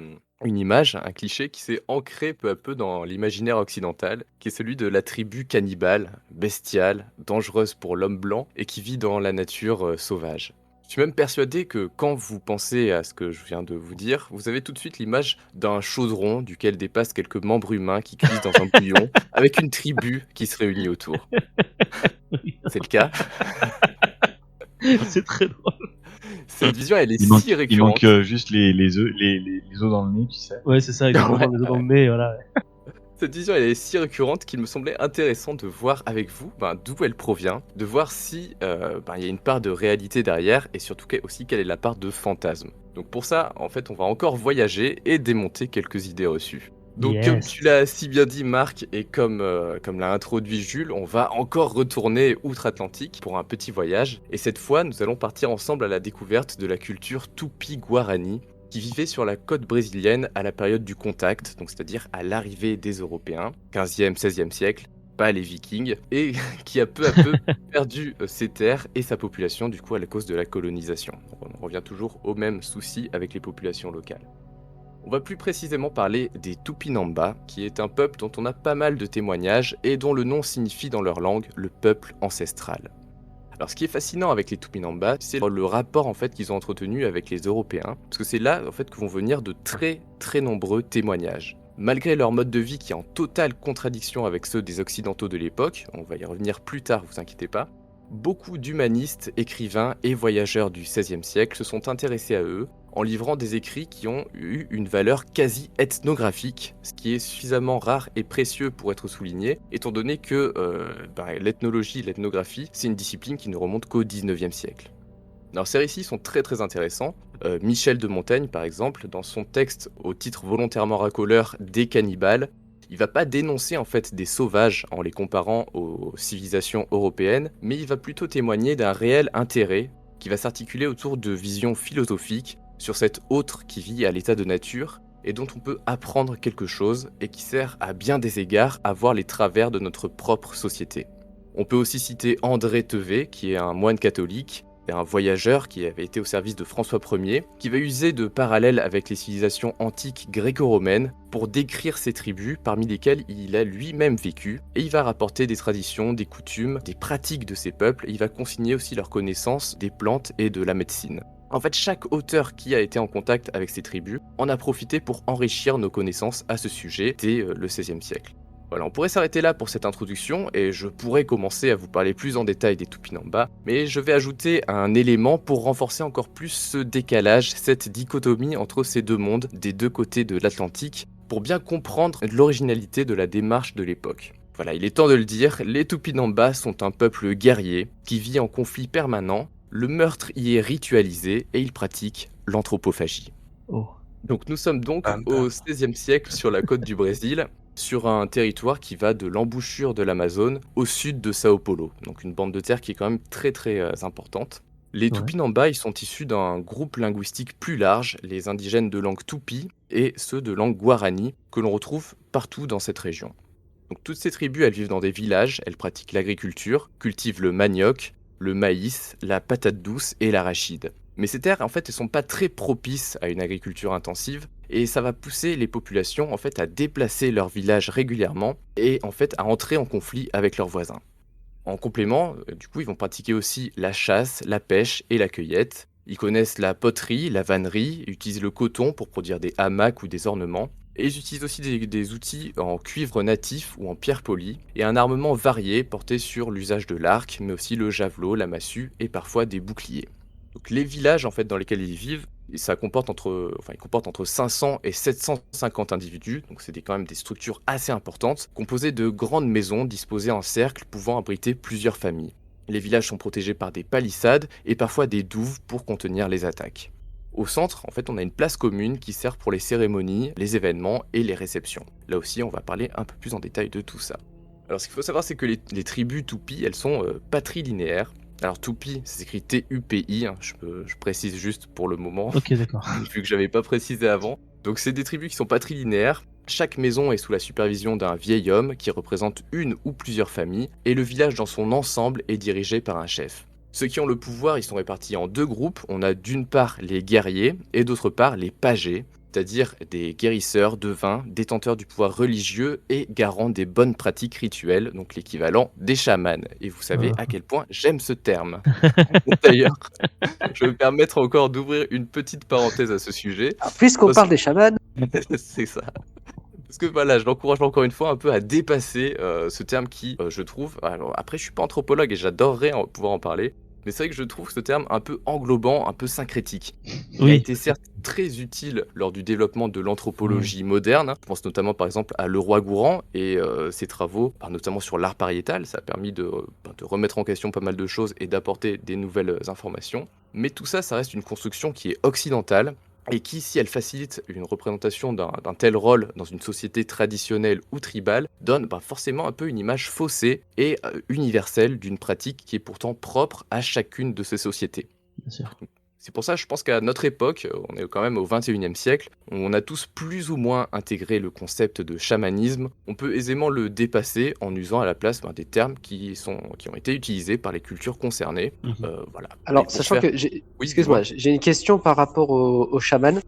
une image, un cliché qui s'est ancré peu à peu dans l'imaginaire occidental, qui est celui de la tribu cannibale, bestiale, dangereuse pour l'homme blanc et qui vit dans la nature sauvage. Je suis même persuadé que quand vous pensez à ce que je viens de vous dire, vous avez tout de suite l'image d'un chaudron duquel dépassent quelques membres humains qui cuisent dans un bouillon, avec une tribu qui se réunit autour. C'est le cas. C'est très drôle. Cette vision, elle est Il manque, si récurrente. juste les œufs, les os dans le nez, tu sais. Ouais, c'est ça, exactement, les os dans le nez, voilà. Cette vision, elle est si récurrente qu'il me semblait intéressant de voir avec vous d'où elle provient, de voir si il y a une part de réalité derrière et surtout aussi quelle est la part de fantasme. Donc pour ça, en fait, on va encore voyager et démonter quelques idées reçues. Donc Yes. comme tu l'as si bien dit Marc et comme l'a introduit Jules, on va encore retourner outre-Atlantique pour un petit voyage. Et cette fois, nous allons partir ensemble à la découverte de la culture Tupi-Guarani qui vivait sur la côte brésilienne à la période du contact, donc c'est-à-dire à l'arrivée des Européens, 15e, 16e siècle, pas les Vikings, et qui a peu à peu perdu ses terres et sa population du coup à la cause de la colonisation. Donc, on revient toujours au même souci avec les populations locales. On va plus précisément parler des Tupinamba, qui est un peuple dont on a pas mal de témoignages et dont le nom signifie dans leur langue le peuple ancestral. Alors ce qui est fascinant avec les Tupinamba, c'est le rapport en fait qu'ils ont entretenu avec les Européens, parce que c'est là en fait que vont venir de très très nombreux témoignages. Malgré leur mode de vie qui est en totale contradiction avec ceux des Occidentaux de l'époque, on va y revenir plus tard, vous inquiétez pas, beaucoup d'humanistes, écrivains et voyageurs du XVIe siècle se sont intéressés à eux en livrant des écrits qui ont eu une valeur quasi ethnographique, ce qui est suffisamment rare et précieux pour être souligné, étant donné que l'ethnologie et l'ethnographie, c'est une discipline qui ne remonte qu'au XIXe siècle. Alors ces récits sont très très intéressants. Michel de Montaigne, par exemple, dans son texte au titre volontairement racoleur des cannibales, il va pas dénoncer en fait des sauvages en les comparant aux civilisations européennes, mais il va plutôt témoigner d'un réel intérêt qui va s'articuler autour de visions philosophiques sur cet autre qui vit à l'état de nature et dont on peut apprendre quelque chose et qui sert à bien des égards à voir les travers de notre propre société. On peut aussi citer André Tevet, qui est un moine catholique, et un voyageur qui avait été au service de François Ier, qui va user de parallèles avec les civilisations antiques gréco-romaines pour décrire ces tribus parmi lesquelles il a lui-même vécu, et il va rapporter des traditions, des coutumes, des pratiques de ces peuples, et il va consigner aussi leur connaissance des plantes et de la médecine. En fait, chaque auteur qui a été en contact avec ces tribus en a profité pour enrichir nos connaissances à ce sujet dès le XVIe siècle. Voilà, on pourrait s'arrêter là pour cette introduction et je pourrais commencer à vous parler plus en détail des Tupinamba, mais je vais ajouter un élément pour renforcer encore plus ce décalage, cette dichotomie entre ces deux mondes des deux côtés de l'Atlantique, pour bien comprendre l'originalité de la démarche de l'époque. Voilà, il est temps de le dire, les Tupinamba sont un peuple guerrier qui vit en conflit permanent, le meurtre y est ritualisé et il pratique l'anthropophagie. Oh. Donc nous sommes donc au XVIe siècle sur la côte du Brésil, sur un territoire qui va de l'embouchure de l'Amazone au sud de Sao Paulo, donc une bande de terre qui est quand même très très importante. Les Tupinamba, ils sont issus d'un groupe linguistique plus large, les indigènes de langue Tupi et ceux de langue Guarani, que l'on retrouve partout dans cette région. Donc toutes ces tribus, elles vivent dans des villages, elles pratiquent l'agriculture, cultivent le manioc, le maïs, la patate douce et l'arachide. Mais ces terres, en fait, elles sont pas très propices à une agriculture intensive et ça va pousser les populations, en fait, à déplacer leurs villages régulièrement et, en fait, à entrer en conflit avec leurs voisins. En complément, du coup, ils vont pratiquer aussi la chasse, la pêche et la cueillette. Ils connaissent la poterie, la vannerie, utilisent le coton pour produire des hamacs ou des ornements. Et ils utilisent aussi des outils en cuivre natif ou en pierre polie, et un armement varié porté sur l'usage de l'arc, mais aussi le javelot, la massue et parfois des boucliers. Donc les villages en fait, dans lesquels ils vivent, ils comportent entre 500 et 750 individus, donc c'est quand même des structures assez importantes, composées de grandes maisons disposées en cercle pouvant abriter plusieurs familles. Les villages sont protégés par des palissades et parfois des douves pour contenir les attaques. Au centre, en fait, on a une place commune qui sert pour les cérémonies, les événements et les réceptions. Là aussi, on va parler un peu plus en détail de tout ça. Alors, ce qu'il faut savoir, c'est que les tribus Tupi, elles sont patrilinéaires. Alors, Tupi, c'est écrit T-U-P-I, hein, je précise juste pour le moment. Ok, d'accord. Vu que j'avais pas précisé avant. Donc, c'est des tribus qui sont patrilinéaires. Chaque maison est sous la supervision d'un vieil homme qui représente une ou plusieurs familles, et le village dans son ensemble est dirigé par un chef. Ceux qui ont le pouvoir, ils sont répartis en deux groupes. On a d'une part les guerriers et d'autre part les pagés. c'est-à-dire des guérisseurs, devins, détenteurs du pouvoir religieux et garants des bonnes pratiques rituelles, donc l'équivalent des chamans. Et vous savez à quel point j'aime ce terme. D'ailleurs, je vais me permettre encore d'ouvrir une petite parenthèse à ce sujet. Puisqu'on Parce parle des chamans, C'est ça. Parce que voilà, je l'encourage encore une fois un peu à dépasser ce terme qui, je trouve, alors après je suis pas anthropologue et j'adorerais pouvoir en parler, mais c'est vrai que je trouve ce terme un peu englobant, un peu syncrétique. Il a Oui. été certes très utile lors du développement de l'anthropologie moderne. Je pense notamment par exemple à Leroy-Gourand et ses travaux, notamment sur l'art pariétal. Ça a permis de remettre en question pas mal de choses et d'apporter des nouvelles informations. Mais tout ça, ça reste une construction qui est occidentale et qui, si elle facilite une représentation d'un tel rôle dans une société traditionnelle ou tribale, donne forcément un peu une image faussée et universelle d'une pratique qui est pourtant propre à chacune de ces sociétés. Bien sûr. C'est pour ça, je pense qu'à notre époque, on est quand même au 21e siècle, on a tous plus ou moins intégré le concept de chamanisme. On peut aisément le dépasser en usant à la place des termes qui ont été utilisés par les cultures concernées. Voilà. Et alors pour sachant faire- que, Oui, excuse-moi, dis-moi. j'ai une question par rapport au chaman.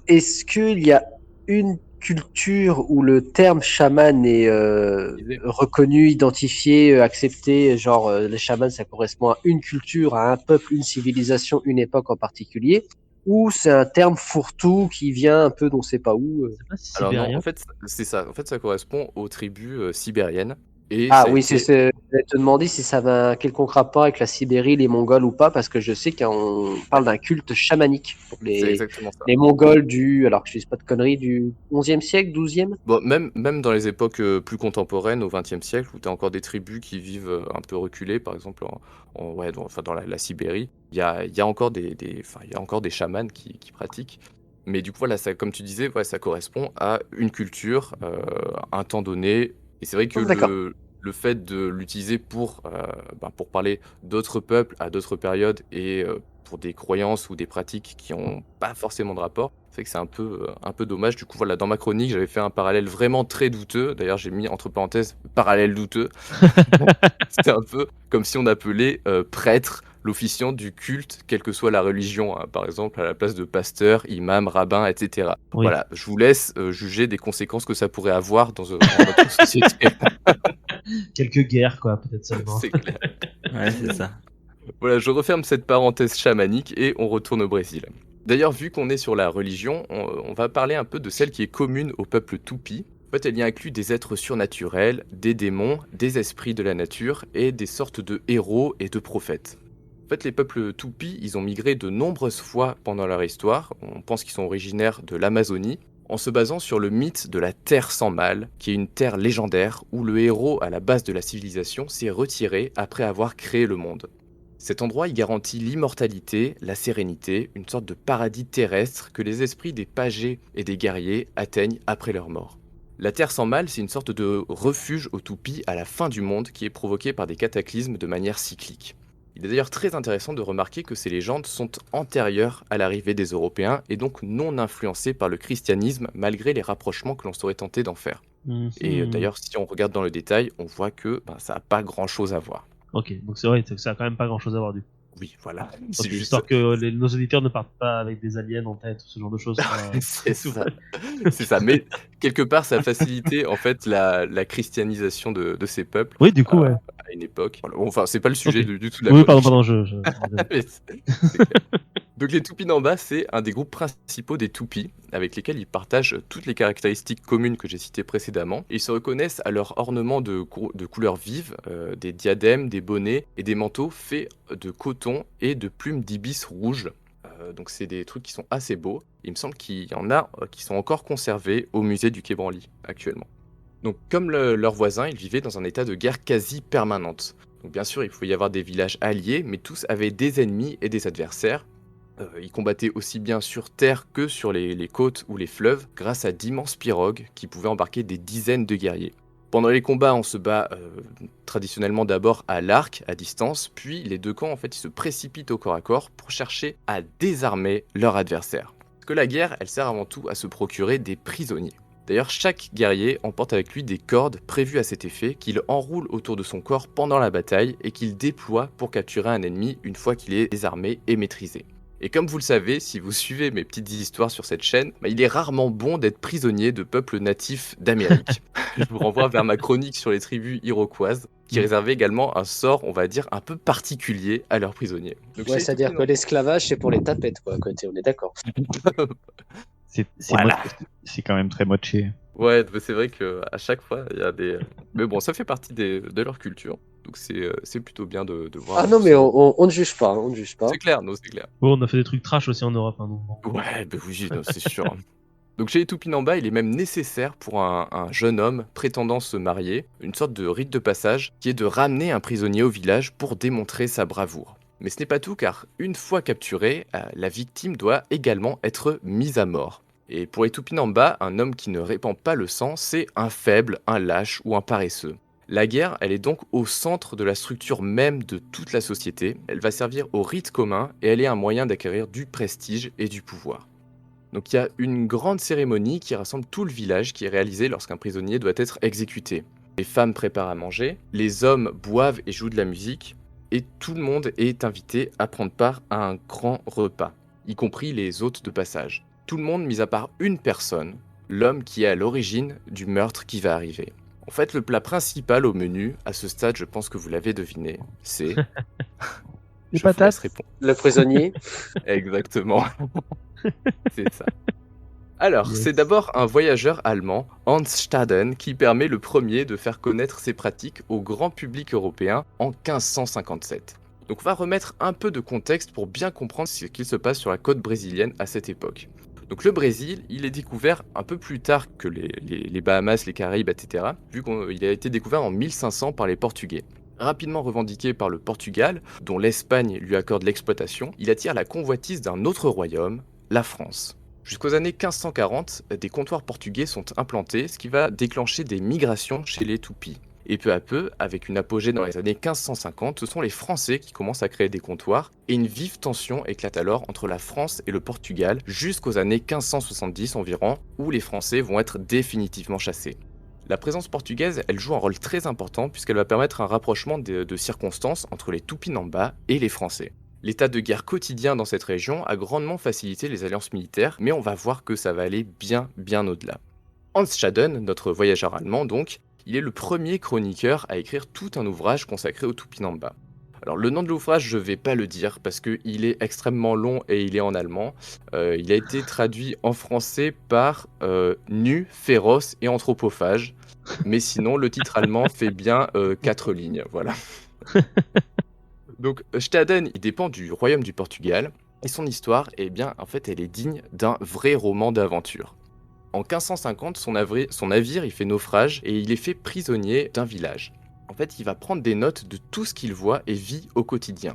Est-ce qu'il y a une culture où le terme chaman est Utilisé. reconnu, identifié, accepté, genre les chamans ça correspond à une culture, à un peuple, une civilisation, une époque en particulier, ou c'est un terme fourre-tout qui vient un peu d'on sait pas où C'est pas si Alors non, sibérien. en fait, c'est ça. En fait, ça correspond aux tribus sibériennes. Et Ah ça a oui, été... je vais te demander si ça avait un quelconque rapport avec la Sibérie, les Mongols ou pas, parce que je sais qu'on Ouais, parle d'un culte chamanique pour c'est exactement ça. les Mongols alors que je dis pas de conneries, du 11e siècle, 12e? Bon, même dans les époques plus contemporaines, au XXe siècle, où tu as encore des tribus qui vivent un peu reculées, par exemple dans la Sibérie, il y a encore il y a encore des chamans qui pratiquent. Mais du coup, voilà, ça, comme tu disais, ouais, ça correspond à une culture, un temps donné. Et c'est vrai que Oh, d'accord. le fait de l'utiliser pour parler d'autres peuples à d'autres périodes et pour des croyances ou des pratiques qui n'ont pas forcément de rapport, c'est vrai que c'est un peu dommage. Du coup, voilà, dans ma chronique, j'avais fait un parallèle vraiment très douteux. D'ailleurs, j'ai mis entre parenthèses parallèle douteux. C'était un peu comme si on appelait prêtre l'officiant du culte, quelle que soit la religion, hein. Par exemple, à la place de pasteur, imam, rabbin, etc. Oui. Voilà, je vous laisse juger des conséquences que ça pourrait avoir dans notre société. Quelques guerres, quoi, peut-être seulement. C'est clair. Ouais, c'est ça. Voilà, je referme cette parenthèse chamanique et on retourne au Brésil. D'ailleurs, vu qu'on est sur la religion, on va parler un peu de celle qui est commune au peuple Tupi. En fait, elle y inclut des êtres surnaturels, des démons, des esprits de la nature et des sortes de héros et de prophètes. En fait, les peuples Tupi, ils ont migré de nombreuses fois pendant leur histoire. On pense qu'ils sont originaires de l'Amazonie, en se basant sur le mythe de la Terre sans mal, qui est une terre légendaire où le héros à la base de la civilisation s'est retiré après avoir créé le monde. Cet endroit y garantit l'immortalité, la sérénité, une sorte de paradis terrestre que les esprits des pagés et des guerriers atteignent après leur mort. La Terre sans mal, c'est une sorte de refuge aux toupies à la fin du monde qui est provoqué par des cataclysmes de manière cyclique. Il est d'ailleurs très intéressant de remarquer que ces légendes sont antérieures à l'arrivée des Européens et donc non influencées par le christianisme malgré les rapprochements que l'on serait tenté d'en faire. Et d'ailleurs, si on regarde dans le détail, on voit que ça n'a pas grand-chose à voir. Ok, donc c'est vrai, ça a quand même pas grand chose à voir du coup. Oui, voilà. Ok, C'est juste histoire que nos auditeurs ne partent pas avec des aliens en tête ou ce genre de choses. C'est ça. C'est ça. Mais quelque part, ça a facilité en fait la christianisation de ces peuples Oui, du coup, ouais. à une époque. Voilà. Enfin, c'est pas le sujet Ok. du tout de la Oui, chronique. pardon, je Mais c'est clair. Donc les Tupinambas, c'est un des groupes principaux des Tupis, avec lesquels ils partagent toutes les caractéristiques communes que j'ai citées précédemment. Et ils se reconnaissent à leur ornement de couleurs vives, des diadèmes, des bonnets et des manteaux faits de coton et de plumes d'ibis rouges. Donc c'est des trucs qui sont assez beaux. Il me semble qu'il y en a qui sont encore conservés au musée du Quai Branly actuellement. Donc comme leurs voisins, ils vivaient dans un état de guerre quasi permanente. Donc bien sûr, il pouvait y avoir des villages alliés, mais tous avaient des ennemis et des adversaires. Ils combattaient aussi bien sur terre que sur les côtes ou les fleuves grâce à d'immenses pirogues qui pouvaient embarquer des dizaines de guerriers. Pendant les combats, on se bat traditionnellement d'abord à l'arc, à distance, puis les deux camps en fait ils se précipitent au corps à corps pour chercher à désarmer leur adversaire. Parce que la guerre, elle sert avant tout à se procurer des prisonniers. D'ailleurs, chaque guerrier emporte avec lui des cordes prévues à cet effet qu'il enroule autour de son corps pendant la bataille et qu'il déploie pour capturer un ennemi une fois qu'il est désarmé et maîtrisé. Et comme vous le savez, si vous suivez mes petites histoires sur cette chaîne, il est rarement bon d'être prisonnier de peuples natifs d'Amérique. Je vous renvoie vers ma chronique sur les tribus iroquoises, qui réservait également un sort, on va dire, un peu particulier à leurs prisonniers. Donc, Ouais, chez c'est-à-dire que l'esclavage, c'est pour les tapettes, quoi, à côté, on est d'accord. C'est Voilà. c'est quand même très moché. Ouais, mais c'est vrai qu'à chaque fois, il y a des... Mais bon, ça fait partie de leur culture, donc c'est plutôt bien de voir. Ah non, mais on ne juge pas, on ne juge pas. C'est clair, non, c'est clair. Bon, on a fait des trucs trash aussi en Europe. Hein, donc bon. Ouais, bah oui, non, c'est sûr. Donc chez les Tupinamba, il est même nécessaire pour un jeune homme prétendant se marier, une sorte de rite de passage, qui est de ramener un prisonnier au village pour démontrer sa bravoure. Mais ce n'est pas tout, car une fois capturé, la victime doit également être mise à mort. Et pour les Tupinamba, un homme qui ne répand pas le sang, c'est un faible, un lâche ou un paresseux. La guerre, elle est donc au centre de la structure même de toute la société. Elle va servir au rite commun et elle est un moyen d'acquérir du prestige et du pouvoir. Donc il y a une grande cérémonie qui rassemble tout le village qui est réalisée lorsqu'un prisonnier doit être exécuté. Les femmes préparent à manger, les hommes boivent et jouent de la musique, et tout le monde est invité à prendre part à un grand repas, y compris les hôtes de passage. Tout le monde mis à part une personne, l'homme qui est à l'origine du meurtre qui va arriver. En fait, le plat principal au menu, à ce stade, je pense que vous l'avez deviné, c'est... Les Je vous laisse patates. répondre. Le prisonnier, Exactement. C'est ça. Alors, Yes. c'est d'abord un voyageur allemand, Hans Staden, qui permet le premier de faire connaître ses pratiques au grand public européen en 1557. Donc on va remettre un peu de contexte pour bien comprendre ce qu'il se passe sur la côte brésilienne à cette époque. Donc le Brésil, il est découvert un peu plus tard que les Bahamas, les Caraïbes, etc., vu qu'il a été découvert en 1500 par les Portugais. Rapidement revendiqué par le Portugal, dont l'Espagne lui accorde l'exploitation, il attire la convoitise d'un autre royaume, la France. Jusqu'aux années 1540, des comptoirs portugais sont implantés, ce qui va déclencher des migrations chez les Tupis. Et peu à peu, avec une apogée dans les années 1550, ce sont les Français qui commencent à créer des comptoirs, et une vive tension éclate alors entre la France et le Portugal jusqu'aux années 1570 environ, où les Français vont être définitivement chassés. La présence portugaise, elle joue un rôle très important puisqu'elle va permettre un rapprochement de circonstances entre les Tupinamba et les Français. L'état de guerre quotidien dans cette région a grandement facilité les alliances militaires, mais on va voir que ça va aller bien au-delà. Hans Staden, notre voyageur allemand donc, il est le premier chroniqueur à écrire tout un ouvrage consacré aux Tupinamba. Alors le nom de l'ouvrage, je vais pas le dire parce qu'il est extrêmement long et il est en allemand. Il a été traduit en français par Nu, féroce et anthropophage. Mais sinon, le titre allemand fait bien 4 lignes, voilà. Donc Staden, il dépend du royaume du Portugal et son histoire, eh bien, en fait, elle est digne d'un vrai roman d'aventure. En 1550, son navire il fait naufrage et il est fait prisonnier d'un village. En fait, il va prendre des notes de tout ce qu'il voit et vit au quotidien.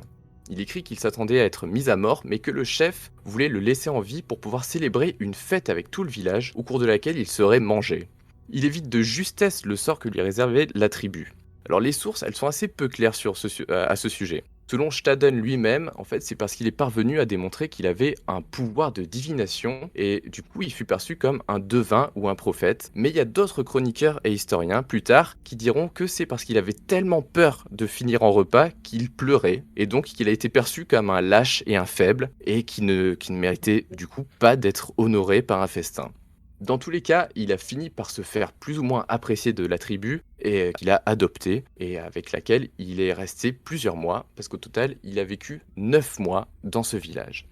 Il écrit qu'il s'attendait à être mis à mort, mais que le chef voulait le laisser en vie pour pouvoir célébrer une fête avec tout le village, au cours de laquelle il serait mangé. Il évite de justesse le sort que lui réservait la tribu. Alors les sources, elles sont assez peu claires à ce sujet. Selon Staden lui-même, en fait, c'est parce qu'il est parvenu à démontrer qu'il avait un pouvoir de divination et du coup, il fut perçu comme un devin ou un prophète. Mais il y a d'autres chroniqueurs et historiens plus tard qui diront que c'est parce qu'il avait tellement peur de finir en repas qu'il pleurait et donc qu'il a été perçu comme un lâche et un faible et qui ne méritait du coup pas d'être honoré par un festin. Dans tous les cas, il a fini par se faire plus ou moins apprécier de la tribu et qu'il a adopté et avec laquelle il est resté plusieurs mois parce qu'au total, il a vécu 9 mois dans ce village.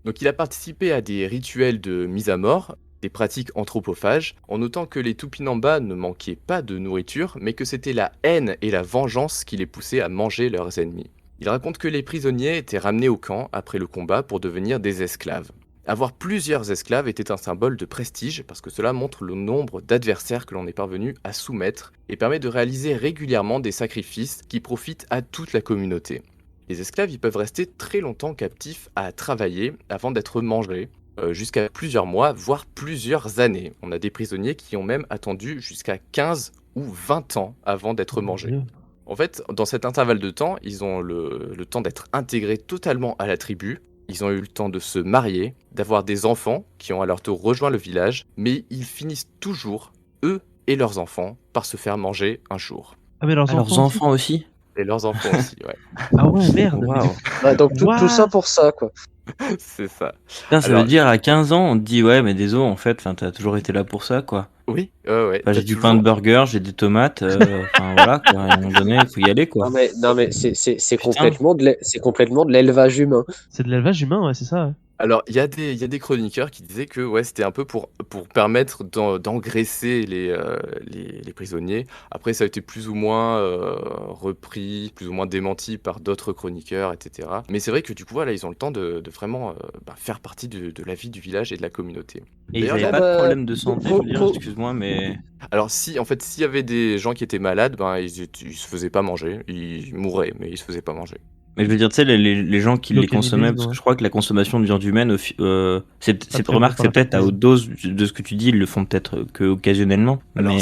Donc il a participé à des rituels de mise à mort, des pratiques anthropophages, en notant que les Tupinamba ne manquaient pas de nourriture, mais que c'était la haine et la vengeance qui les poussaient à manger leurs ennemis. Il raconte que les prisonniers étaient ramenés au camp après le combat pour devenir des esclaves. Avoir plusieurs esclaves était un symbole de prestige parce que cela montre le nombre d'adversaires que l'on est parvenu à soumettre et permet de réaliser régulièrement des sacrifices qui profitent à toute la communauté. Les esclaves ils peuvent rester très longtemps captifs à travailler avant d'être mangés, jusqu'à plusieurs mois, voire plusieurs années. On a des prisonniers qui ont même attendu jusqu'à 15 ou 20 ans avant d'être mangés. En fait, dans cet intervalle de temps, ils ont le temps d'être intégrés totalement à la tribu. Ils ont eu le temps de se marier, d'avoir des enfants qui ont à leur tour rejoint le village, mais ils finissent toujours, eux et leurs enfants, par se faire manger un jour. Ah, mais leurs Enfants aussi. Et leurs enfants aussi, ouais. Ah ouais, merde. Waouh. Ouais, donc tout What ça pour ça, quoi. C'est ça. Putain, ça veut Alors, dire à 15 ans, on te dit ouais, mais désolé, en fait, enfin, t'as toujours été là pour ça, quoi. oui, ouais, Enfin, j'ai t'as du pain de toujours. burger, j'ai des tomates, enfin voilà, quoi. À un moment donné, il faut y aller, quoi. Non mais c'est Putain. complètement de l'élevage humain. C'est de l'élevage humain, ouais, c'est ça. Ouais. Alors, il y a des chroniqueurs qui disaient que ouais, c'était un peu pour permettre d'engraisser les prisonniers. Après, ça a été plus ou moins repris, plus ou moins démenti par d'autres chroniqueurs, etc. Mais c'est vrai que du coup, voilà, ils ont le temps de vraiment faire partie de la vie du village et de la communauté. Et ils D'ailleurs, avaient Ah pas de bah, problème de santé, je veux dire, excuse-moi, mais. alors si, en fait, s'il y avait des gens qui étaient malades, ben ils se faisaient pas manger, ils mouraient, mais ils se faisaient pas manger. Mais je veux dire, tu sais, les gens qui Le les consommaient, cannibalisme, parce que ouais. je crois que la consommation de viande humaine, c'est très bon remarque, pour c'est la peut-être à santé. haute dose de ce que tu dis, ils le font peut-être que occasionnellement. Alors Mais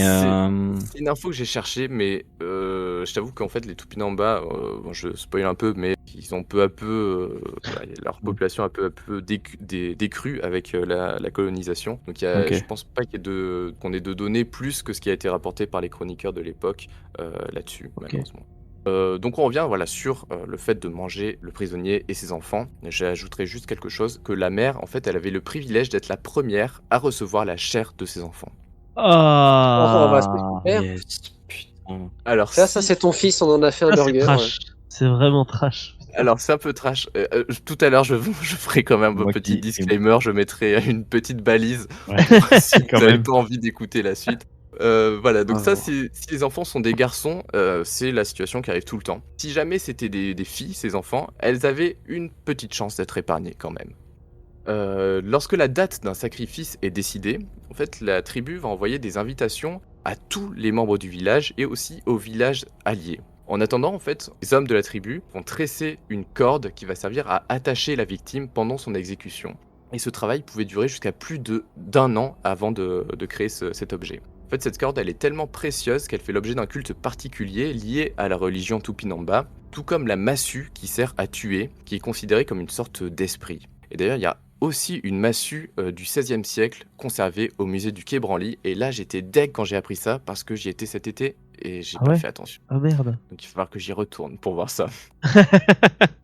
c'est une info que j'ai cherchée, mais je t'avoue qu'en fait les Tupinamba, bon, je spoil un peu, mais ils ont peu à peu, voilà, leur population a peu à peu décru avec la colonisation. Donc ok. je pense pas qu'on ait de données plus que ce qui a été rapporté par les chroniqueurs de l'époque là-dessus, Ok. malheureusement. Donc on revient voilà, sur le fait de manger le prisonnier et ses enfants. J'ajouterai juste quelque chose, que la mère, en fait, elle avait le privilège d'être la première à recevoir la chair de ses enfants. oh bah c'est Ah, super. yes, putain. Alors Ça si c'est ton fils, on en a fait un Ça, c'est burger. trash. C'est vraiment trash. Putain. Alors, c'est un peu trash. Tout à l'heure, je ferai quand même un Moi petit qui. disclaimer. Je mettrai une petite balise Ouais, pour si quand vous n'avez même. pas envie d'écouter la suite. Voilà, donc ça, Oh. si les enfants sont des garçons, c'est la situation qui arrive tout le temps. Si jamais c'était des filles, ces enfants, elles avaient une petite chance d'être épargnées quand même. Lorsque la date d'un sacrifice est décidée, en fait, la tribu va envoyer des invitations à tous les membres du village et aussi aux villages alliés. En attendant, en fait, les hommes de la tribu vont tresser une corde qui va servir à attacher la victime pendant son exécution. Et ce travail pouvait durer jusqu'à plus d'un an avant de créer cet objet. En fait, cette corde, elle est tellement précieuse qu'elle fait l'objet d'un culte particulier lié à la religion Tupinamba, tout comme la massue qui sert à tuer, qui est considérée comme une sorte d'esprit. Et d'ailleurs, il y a aussi une massue du XVIe siècle conservée au musée du Quai Branly. Et là, j'étais deg quand j'ai appris ça parce que j'y étais cet été et j'ai Ah pas ouais. fait attention. Ah merde. Donc il va falloir que j'y retourne pour voir ça.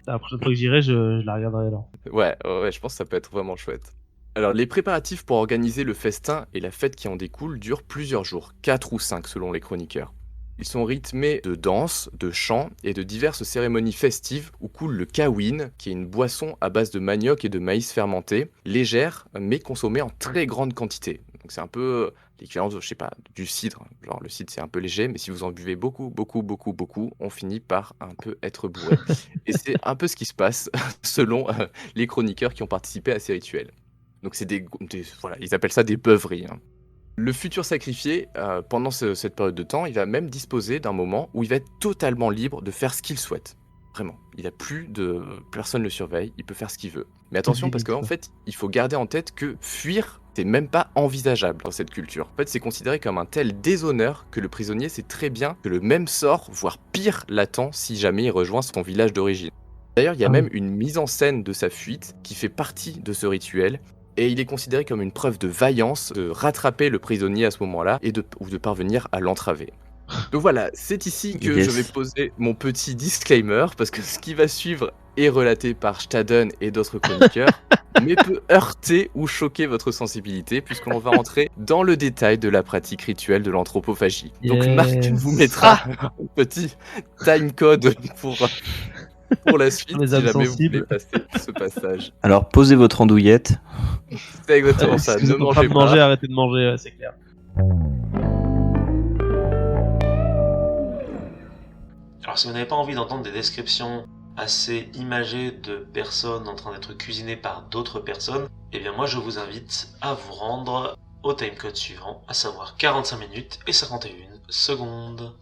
La prochaine fois que j'irai, je la regarderai alors. Ouais, je pense que ça peut être vraiment chouette. Alors, les préparatifs pour organiser le festin et la fête qui en découle durent plusieurs jours, 4 ou 5 selon les chroniqueurs. Ils sont rythmés de danses, de chants et de diverses cérémonies festives où coule le kawin, qui est une boisson à base de manioc et de maïs fermenté, légère mais consommée en très grande quantité. Donc c'est un peu l'équivalent, je sais pas, du cidre. Genre le cidre c'est un peu léger, mais si vous en buvez beaucoup, on finit par un peu être bourré. Et c'est un peu ce qui se passe selon les chroniqueurs qui ont participé à ces rituels. Donc c'est voilà, ils appellent ça des beuveries, hein. Le futur sacrifié, pendant cette période de temps, il va même disposer d'un moment où il va être totalement libre de faire ce qu'il souhaite. Vraiment, il a plus de personne le surveille, il peut faire ce qu'il veut. Mais attention parce qu'en fait, il faut garder en tête que fuir, c'est même pas envisageable dans cette culture. En fait, c'est considéré comme un tel déshonneur que le prisonnier sait très bien que le même sort, voire pire, l'attend si jamais il rejoint son village d'origine. D'ailleurs, il y a Ah même oui. une mise en scène de sa fuite qui fait partie de ce rituel. Et il est considéré comme une preuve de vaillance de rattraper le prisonnier à ce moment-là ou de parvenir à l'entraver. Donc voilà, c'est ici que je vais Yes. poser mon petit disclaimer, parce que ce qui va suivre est relaté par Staden et d'autres chroniqueurs, mais peut heurter ou choquer votre sensibilité, puisqu'on va entrer dans le détail de la pratique rituelle de l'anthropophagie. Donc Marc Yes. vous mettra un petit timecode pour la suite, Les si âmes jamais vous voulez sensibles. passer ce passage. Alors, posez votre andouillette. C'est exactement Si ça, vous ne êtes en train mangez de manger, pas. arrêtez de manger, ouais, c'est clair. Alors si vous n'avez pas envie d'entendre des descriptions assez imagées de personnes en train d'être cuisinées par d'autres personnes, eh bien moi je vous invite à vous rendre au timecode suivant, à savoir 45 minutes et 51 secondes.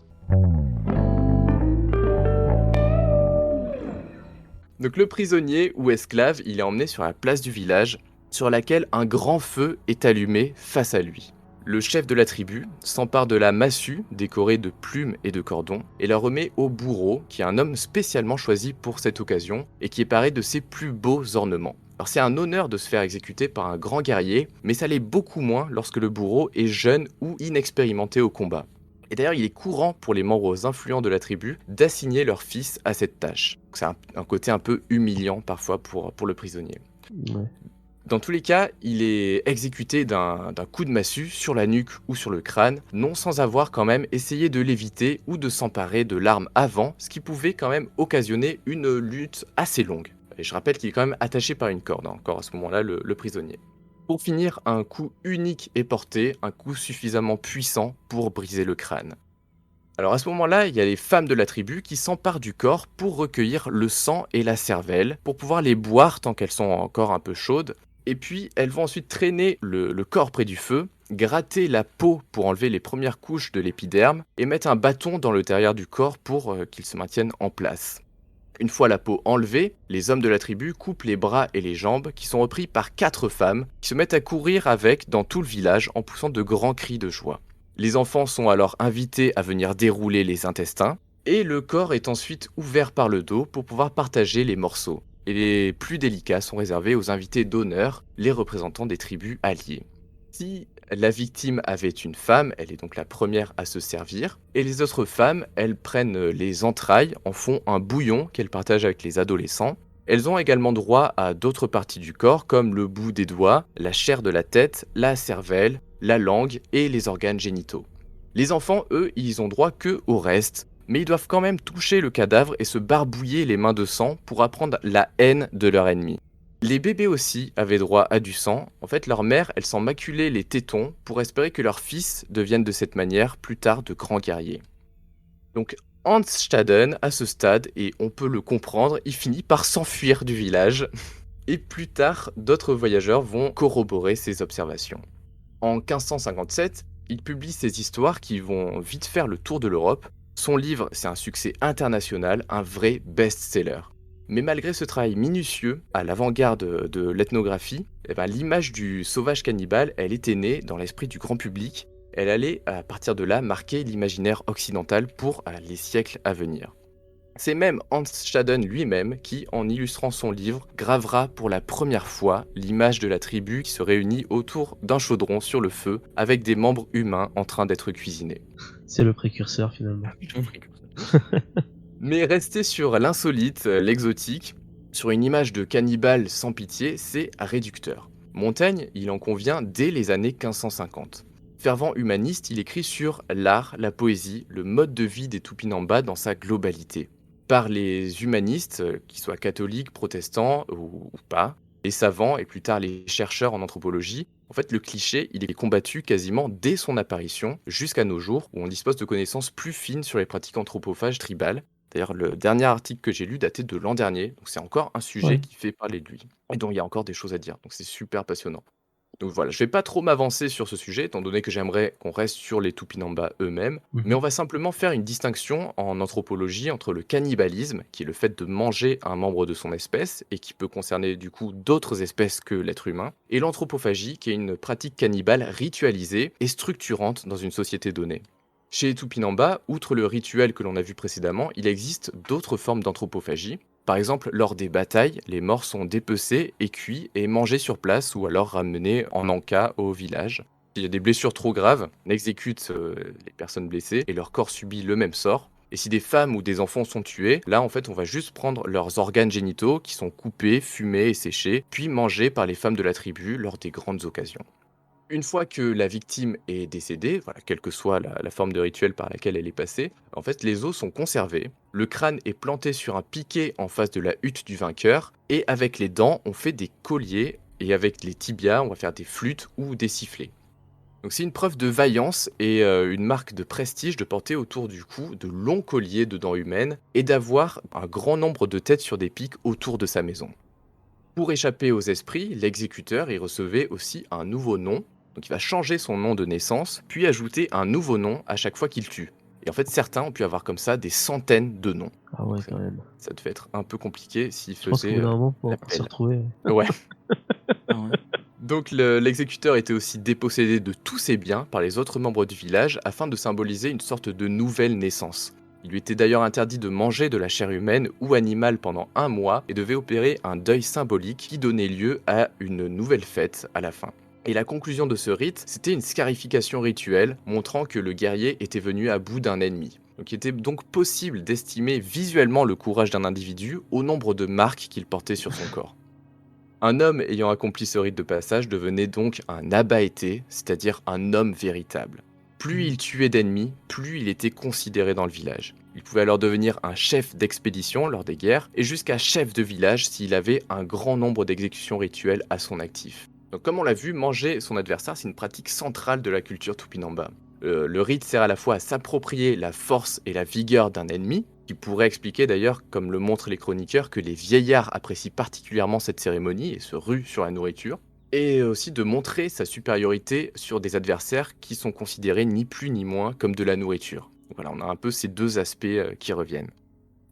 Donc le prisonnier ou esclave, il est emmené sur la place du village, sur laquelle un grand feu est allumé face à lui. Le chef de la tribu s'empare de la massue, décorée de plumes et de cordons, et la remet au bourreau, qui est un homme spécialement choisi pour cette occasion, et qui est paré de ses plus beaux ornements. Alors c'est un honneur de se faire exécuter par un grand guerrier, mais ça l'est beaucoup moins lorsque le bourreau est jeune ou inexpérimenté au combat. Et d'ailleurs, il est courant pour les membres influents de la tribu d'assigner leur fils à cette tâche. Donc, c'est un côté un peu humiliant parfois pour le prisonnier. Ouais. Dans tous les cas, il est exécuté d'un coup de massue sur la nuque ou sur le crâne, non sans avoir quand même essayé de l'éviter ou de s'emparer de l'arme avant, ce qui pouvait quand même occasionner une lutte assez longue. Et je rappelle qu'il est quand même attaché par une corde, encore à ce moment-là, le prisonnier. Pour finir, un coup unique est porté, un coup suffisamment puissant pour briser le crâne. Alors à ce moment-là, il y a les femmes de la tribu qui s'emparent du corps pour recueillir le sang et la cervelle, pour pouvoir les boire tant qu'elles sont encore un peu chaudes. Et puis elles vont ensuite traîner le corps près du feu, gratter la peau pour enlever les premières couches de l'épiderme, et mettre un bâton dans le derrière du corps pour qu'il se maintienne en place. Une fois la peau enlevée, les hommes de la tribu coupent les bras et les jambes qui sont repris par 4 femmes qui se mettent à courir avec dans tout le village en poussant de grands cris de joie. Les enfants sont alors invités à venir dérouler les intestins et le corps est ensuite ouvert par le dos pour pouvoir partager les morceaux. Et les plus délicats sont réservés aux invités d'honneur, les représentants des tribus alliées. Si la victime avait une femme, elle est donc la première à se servir, et les autres femmes, elles prennent les entrailles, en font un bouillon qu'elles partagent avec les adolescents. Elles ont également droit à d'autres parties du corps comme le bout des doigts, la chair de la tête, la cervelle, la langue et les organes génitaux. Les enfants, eux, ils ont droit que au reste, mais ils doivent quand même toucher le cadavre et se barbouiller les mains de sang pour apprendre la haine de leur ennemi. Les bébés aussi avaient droit à du sang. En fait, leur mère, elle s'en maculait les tétons pour espérer que leurs fils deviennent de cette manière plus tard de grands guerriers. Donc Hans Staden, à ce stade, et on peut le comprendre, il finit par s'enfuir du village. Et plus tard, d'autres voyageurs vont corroborer ces observations. En 1557, il publie ces histoires qui vont vite faire le tour de l'Europe. Son livre, c'est un succès international, un vrai best-seller. Mais malgré ce travail minutieux, à l'avant-garde de l'ethnographie, l'image du sauvage cannibale, elle était née dans l'esprit du grand public. Elle allait, à partir de là, marquer l'imaginaire occidental pour les siècles à venir. C'est même Hans Staden lui-même qui, en illustrant son livre, gravera pour la première fois l'image de la tribu qui se réunit autour d'un chaudron sur le feu, avec des membres humains en train d'être cuisinés. C'est le précurseur finalement. Mais rester sur l'insolite, l'exotique, sur une image de cannibale sans pitié, c'est réducteur. Montaigne, il en convient dès les années 1550. Fervent humaniste, il écrit sur l'art, la poésie, le mode de vie des Tupinamba dans sa globalité. Par les humanistes, qu'ils soient catholiques, protestants ou pas, les savants et plus tard les chercheurs en anthropologie, en fait le cliché il est combattu quasiment dès son apparition jusqu'à nos jours où on dispose de connaissances plus fines sur les pratiques anthropophages tribales. D'ailleurs, le dernier article que j'ai lu datait de l'an dernier, donc c'est encore un sujet Ouais. qui fait parler de lui, et dont il y a encore des choses à dire, donc c'est super passionnant. Donc voilà, je vais pas trop m'avancer sur ce sujet, étant donné que j'aimerais qu'on reste sur les Tupinamba eux-mêmes, mais on va simplement faire une distinction en anthropologie entre le cannibalisme, qui est le fait de manger un membre de son espèce, et qui peut concerner du coup d'autres espèces que l'être humain, et l'anthropophagie, qui est une pratique cannibale ritualisée et structurante dans une société donnée. Chez les Tupinamba, outre le rituel que l'on a vu précédemment, il existe d'autres formes d'anthropophagie. Par exemple, lors des batailles, les morts sont dépecés et cuits et mangés sur place ou alors ramenés en encas au village. S'il y a des blessures trop graves, on exécute les personnes blessées et leur corps subit le même sort. Et si des femmes ou des enfants sont tués, là en fait on va juste prendre leurs organes génitaux qui sont coupés, fumés et séchés, puis mangés par les femmes de la tribu lors des grandes occasions. Une fois que la victime est décédée, voilà, quelle que soit la forme de rituel par laquelle elle est passée, en fait, les os sont conservés, le crâne est planté sur un piquet en face de la hutte du vainqueur, et avec les dents, on fait des colliers, et avec les tibias, on va faire des flûtes ou des sifflets. Donc c'est une preuve de vaillance et une marque de prestige de porter autour du cou de longs colliers de dents humaines, et d'avoir un grand nombre de têtes sur des pics autour de sa maison. Pour échapper aux esprits, l'exécuteur y recevait aussi un nouveau nom. Donc il va changer son nom de naissance, puis ajouter un nouveau nom à chaque fois qu'il tue. Et en fait, certains ont pu avoir comme ça des centaines de noms. Ah ouais, Donc, quand même. ça devait être un peu compliqué s'il Je pense qu'au faisait bout d'un moment, pour l'appel. se retrouver. Ouais. Ah ouais. Donc l'exécuteur était aussi dépossédé de tous ses biens par les autres membres du village afin de symboliser une sorte de nouvelle naissance. Il lui était d'ailleurs interdit de manger de la chair humaine ou animale pendant 1 mois et devait opérer un deuil symbolique qui donnait lieu à une nouvelle fête à la fin. Et la conclusion de ce rite, c'était une scarification rituelle montrant que le guerrier était venu à bout d'un ennemi. Donc il était donc possible d'estimer visuellement le courage d'un individu au nombre de marques qu'il portait sur son corps. Un homme ayant accompli ce rite de passage devenait donc un abaété, c'est-à-dire un homme véritable. Plus il tuait d'ennemis, plus il était considéré dans le village. Il pouvait alors devenir un chef d'expédition lors des guerres et jusqu'à chef de village s'il avait un grand nombre d'exécutions rituelles à son actif. Donc comme on l'a vu, manger son adversaire, c'est une pratique centrale de la culture Tupinamba. Le rite sert à la fois à s'approprier la force et la vigueur d'un ennemi, qui pourrait expliquer d'ailleurs, comme le montrent les chroniqueurs, que les vieillards apprécient particulièrement cette cérémonie et se ruent sur la nourriture, et aussi de montrer sa supériorité sur des adversaires qui sont considérés ni plus ni moins comme de la nourriture. Donc voilà, on a un peu ces deux aspects qui reviennent.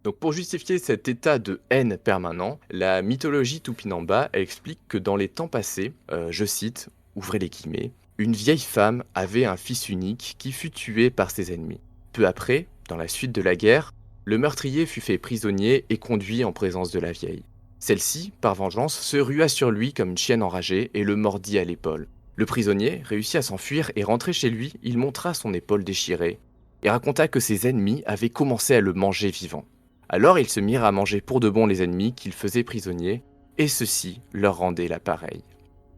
Donc pour justifier cet état de haine permanent, la mythologie Tupinamba elle explique que dans les temps passés, je cite, ouvrez les guillemets, une vieille femme avait un fils unique qui fut tué par ses ennemis. Peu après, dans la suite de la guerre, le meurtrier fut fait prisonnier et conduit en présence de la vieille. Celle-ci, par vengeance, se rua sur lui comme une chienne enragée et le mordit à l'épaule. Le prisonnier réussit à s'enfuir et rentré chez lui, il montra son épaule déchirée et raconta que ses ennemis avaient commencé à le manger vivant. Alors ils se mirent à manger pour de bon les ennemis qu'ils faisaient prisonniers, et ceux-ci leur rendaient l'appareil.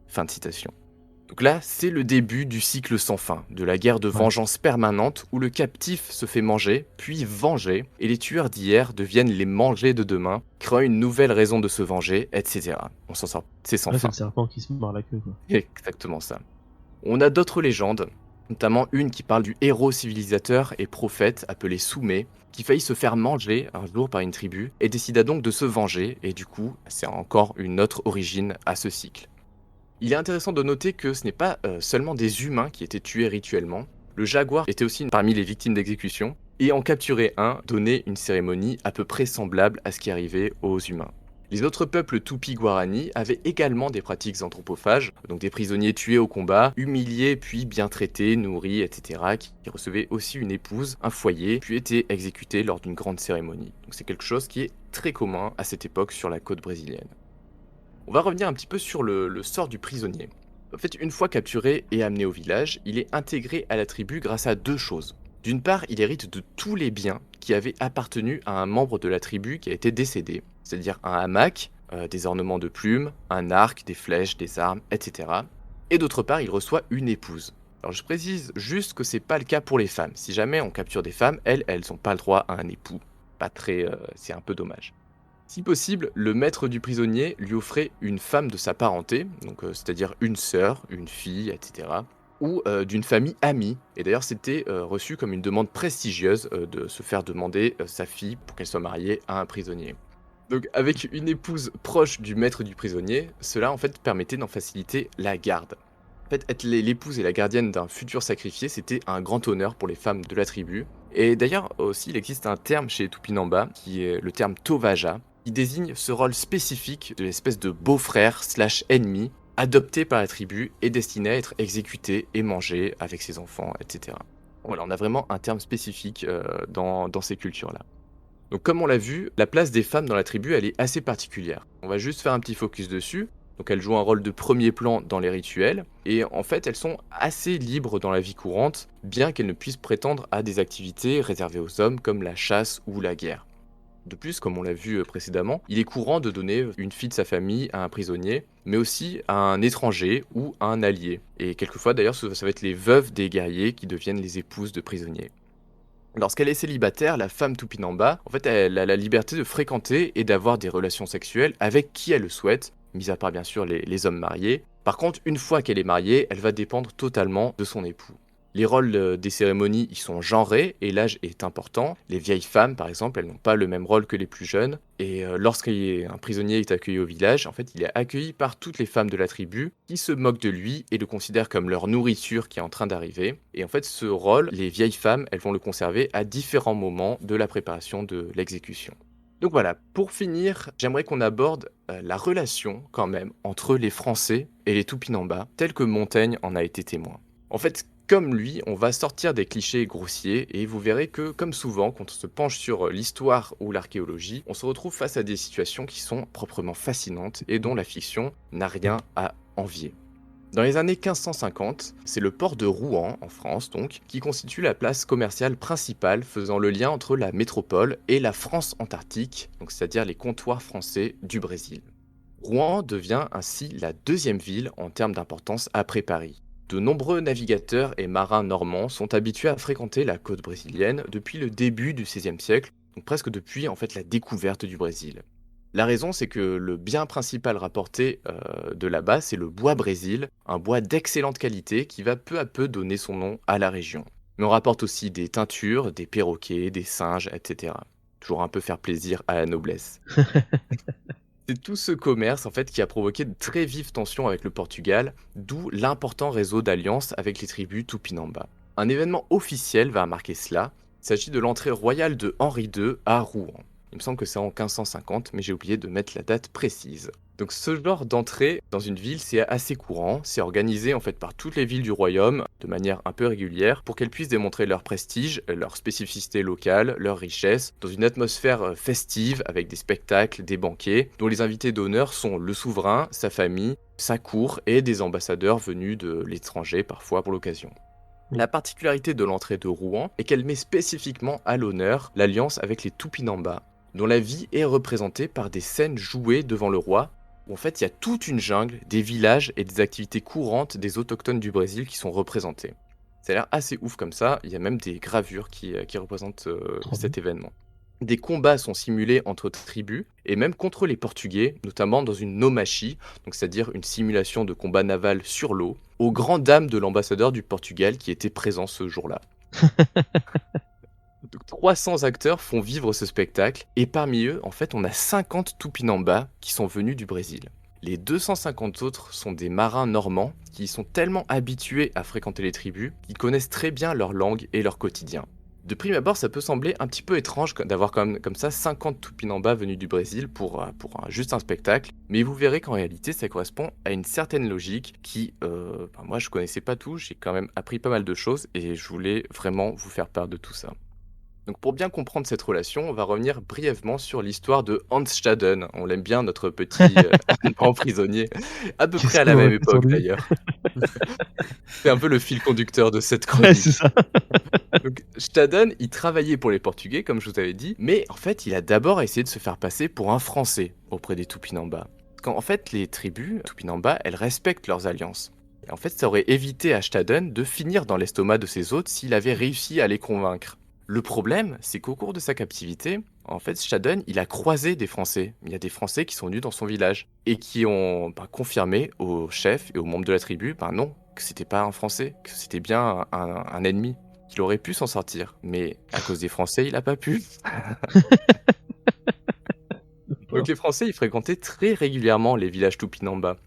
Fin de citation. Donc là, c'est le début du cycle sans fin, de la guerre de vengeance permanente où le captif se fait manger, puis venger, et les tueurs d'hier deviennent les mangés de demain, créant une nouvelle raison de se venger, etc. On s'en sort, c'est sans Ouais, c'est fin. le serpent qui se mord la queue, quoi. Exactement ça. On a d'autres légendes, notamment une qui parle du héros civilisateur et prophète appelé Soumé, qui faillit se faire manger un jour par une tribu, et décida donc de se venger, et du coup, c'est encore une autre origine à ce cycle. Il est intéressant de noter que ce n'est pas seulement des humains qui étaient tués rituellement, le jaguar était aussi parmi les victimes d'exécution, et en capturer un donnait une cérémonie à peu près semblable à ce qui arrivait aux humains. Les autres peuples Tupi-Guarani avaient également des pratiques anthropophages, donc des prisonniers tués au combat, humiliés puis bien traités, nourris, etc., qui recevaient aussi une épouse, un foyer, puis étaient exécutés lors d'une grande cérémonie. Donc c'est quelque chose qui est très commun à cette époque sur la côte brésilienne. On va revenir un petit peu sur le sort du prisonnier. En fait, une fois capturé et amené au village, il est intégré à la tribu grâce à deux choses. D'une part, il hérite de tous les biens qui avaient appartenu à un membre de la tribu qui a été décédé, c'est-à-dire un hamac, des ornements de plumes, un arc, des flèches, des armes, etc. Et d'autre part, il reçoit une épouse. Alors je précise juste que c'est pas le cas pour les femmes. Si jamais on capture des femmes, elles n'ont pas le droit à un époux. Pas très, c'est un peu dommage. Si possible, le maître du prisonnier lui offrait une femme de sa parenté, donc c'est-à-dire une sœur, une fille, etc., ou d'une famille amie. Et d'ailleurs, c'était reçu comme une demande prestigieuse de se faire demander sa fille pour qu'elle soit mariée à un prisonnier. Donc avec une épouse proche du maître du prisonnier, cela en fait permettait d'en faciliter la garde. En fait, être l'épouse et la gardienne d'un futur sacrifié, c'était un grand honneur pour les femmes de la tribu. Et d'ailleurs aussi, il existe un terme chez Tupinamba, qui est le terme Tovaja, qui désigne ce rôle spécifique de l'espèce de beau-frère / ennemi, adopté par la tribu et destiné à être exécuté et mangé avec ses enfants, etc. Voilà, on a vraiment un terme spécifique dans ces cultures-là. Donc comme on l'a vu, la place des femmes dans la tribu, elle est assez particulière. On va juste faire un petit focus dessus. Donc elles jouent un rôle de premier plan dans les rituels, et en fait elles sont assez libres dans la vie courante, bien qu'elles ne puissent prétendre à des activités réservées aux hommes comme la chasse ou la guerre. De plus, comme on l'a vu précédemment, il est courant de donner une fille de sa famille à un prisonnier, mais aussi à un étranger ou à un allié. Et quelquefois d'ailleurs, ça va être les veuves des guerriers qui deviennent les épouses de prisonniers. Lorsqu'elle est célibataire, la femme Tupinamba, en fait, elle a la liberté de fréquenter et d'avoir des relations sexuelles avec qui elle le souhaite, mis à part bien sûr les hommes mariés. Par contre, une fois qu'elle est mariée, elle va dépendre totalement de son époux. Les rôles des cérémonies y sont genrés et l'âge est important. Les vieilles femmes, par exemple, elles n'ont pas le même rôle que les plus jeunes. Et lorsqu'un prisonnier est accueilli au village, en fait, il est accueilli par toutes les femmes de la tribu qui se moquent de lui et le considèrent comme leur nourriture qui est en train d'arriver. Et en fait, ce rôle, les vieilles femmes, elles vont le conserver à différents moments de la préparation de l'exécution. Donc voilà, pour finir, j'aimerais qu'on aborde la relation quand même entre les Français et les Tupinamba, tel que Montaigne en a été témoin. En fait, comme lui, on va sortir des clichés grossiers et vous verrez que, comme souvent, quand on se penche sur l'histoire ou l'archéologie, on se retrouve face à des situations qui sont proprement fascinantes et dont la fiction n'a rien à envier. Dans les années 1550, c'est le port de Rouen, en France donc, qui constitue la place commerciale principale faisant le lien entre la métropole et la France antarctique, donc c'est-à-dire les comptoirs français du Brésil. Rouen devient ainsi la deuxième ville en termes d'importance après Paris. De nombreux navigateurs et marins normands sont habitués à fréquenter la côte brésilienne depuis le début du XVIe siècle, donc presque depuis en fait la découverte du Brésil. La raison, c'est que le bien principal rapporté de là-bas, c'est le bois brésil, un bois d'excellente qualité qui va peu à peu donner son nom à la région. Mais on rapporte aussi des teintures, des perroquets, des singes, etc. Toujours un peu faire plaisir à la noblesse. C'est tout ce commerce en fait qui a provoqué de très vives tensions avec le Portugal, d'où l'important réseau d'alliances avec les tribus Tupinamba. Un événement officiel va marquer cela. Il s'agit de l'entrée royale de Henri II à Rouen. Il me semble que c'est en 1550, mais j'ai oublié de mettre la date précise. Donc ce genre d'entrée dans une ville, c'est assez courant. C'est organisé en fait par toutes les villes du royaume de manière un peu régulière pour qu'elles puissent démontrer leur prestige, leur spécificité locale, leur richesse, dans une atmosphère festive avec des spectacles, des banquets, dont les invités d'honneur sont le souverain, sa famille, sa cour et des ambassadeurs venus de l'étranger parfois pour l'occasion. La particularité de l'entrée de Rouen est qu'elle met spécifiquement à l'honneur l'alliance avec les Tupinamba, dont la vie est représentée par des scènes jouées devant le roi, où en fait il y a toute une jungle, des villages et des activités courantes des autochtones du Brésil qui sont représentés. Ça a l'air assez ouf comme ça, il y a même des gravures qui représentent cet événement. Des combats sont simulés entre tribus, et même contre les Portugais, notamment dans une nomachie, donc c'est-à-dire une simulation de combat naval sur l'eau, aux grandes dames de l'ambassadeur du Portugal qui était présent ce jour-là. Donc, 300 acteurs font vivre ce spectacle, et parmi eux, en fait, on a 50 Tupinamba qui sont venus du Brésil. Les 250 autres sont des marins normands qui sont tellement habitués à fréquenter les tribus qu'ils connaissent très bien leur langue et leur quotidien. De prime abord, ça peut sembler un petit peu étrange d'avoir comme ça 50 Tupinamba venus du Brésil pour juste un spectacle, mais vous verrez qu'en réalité, ça correspond à une certaine logique qui, moi je connaissais pas tout, j'ai quand même appris pas mal de choses et je voulais vraiment vous faire part de tout ça. Donc pour bien comprendre cette relation, on va revenir brièvement sur l'histoire de Hans Staden. On l'aime bien, notre petit grand prisonnier, à peu près à la même époque d'ailleurs. C'est un peu le fil conducteur de cette chronique. Ouais, c'est ça. Donc, Staden, il travaillait pour les Portugais, comme je vous avais dit, mais en fait, il a d'abord essayé de se faire passer pour un Français auprès des Tupinamba. Quand en fait, les tribus Tupinamba, elles respectent leurs alliances. Et en fait, ça aurait évité à Staden de finir dans l'estomac de ses hôtes s'il avait réussi à les convaincre. Le problème, c'est qu'au cours de sa captivité, en fait, Staden, il a croisé des Français. Il y a des Français qui sont venus dans son village et qui ont confirmé aux chefs et aux membres de la tribu, non, que c'était pas un Français, que c'était bien un ennemi, qu'il aurait pu s'en sortir. Mais à cause des Français, il a pas pu. Donc les Français, ils fréquentaient très régulièrement les villages Tupinamba,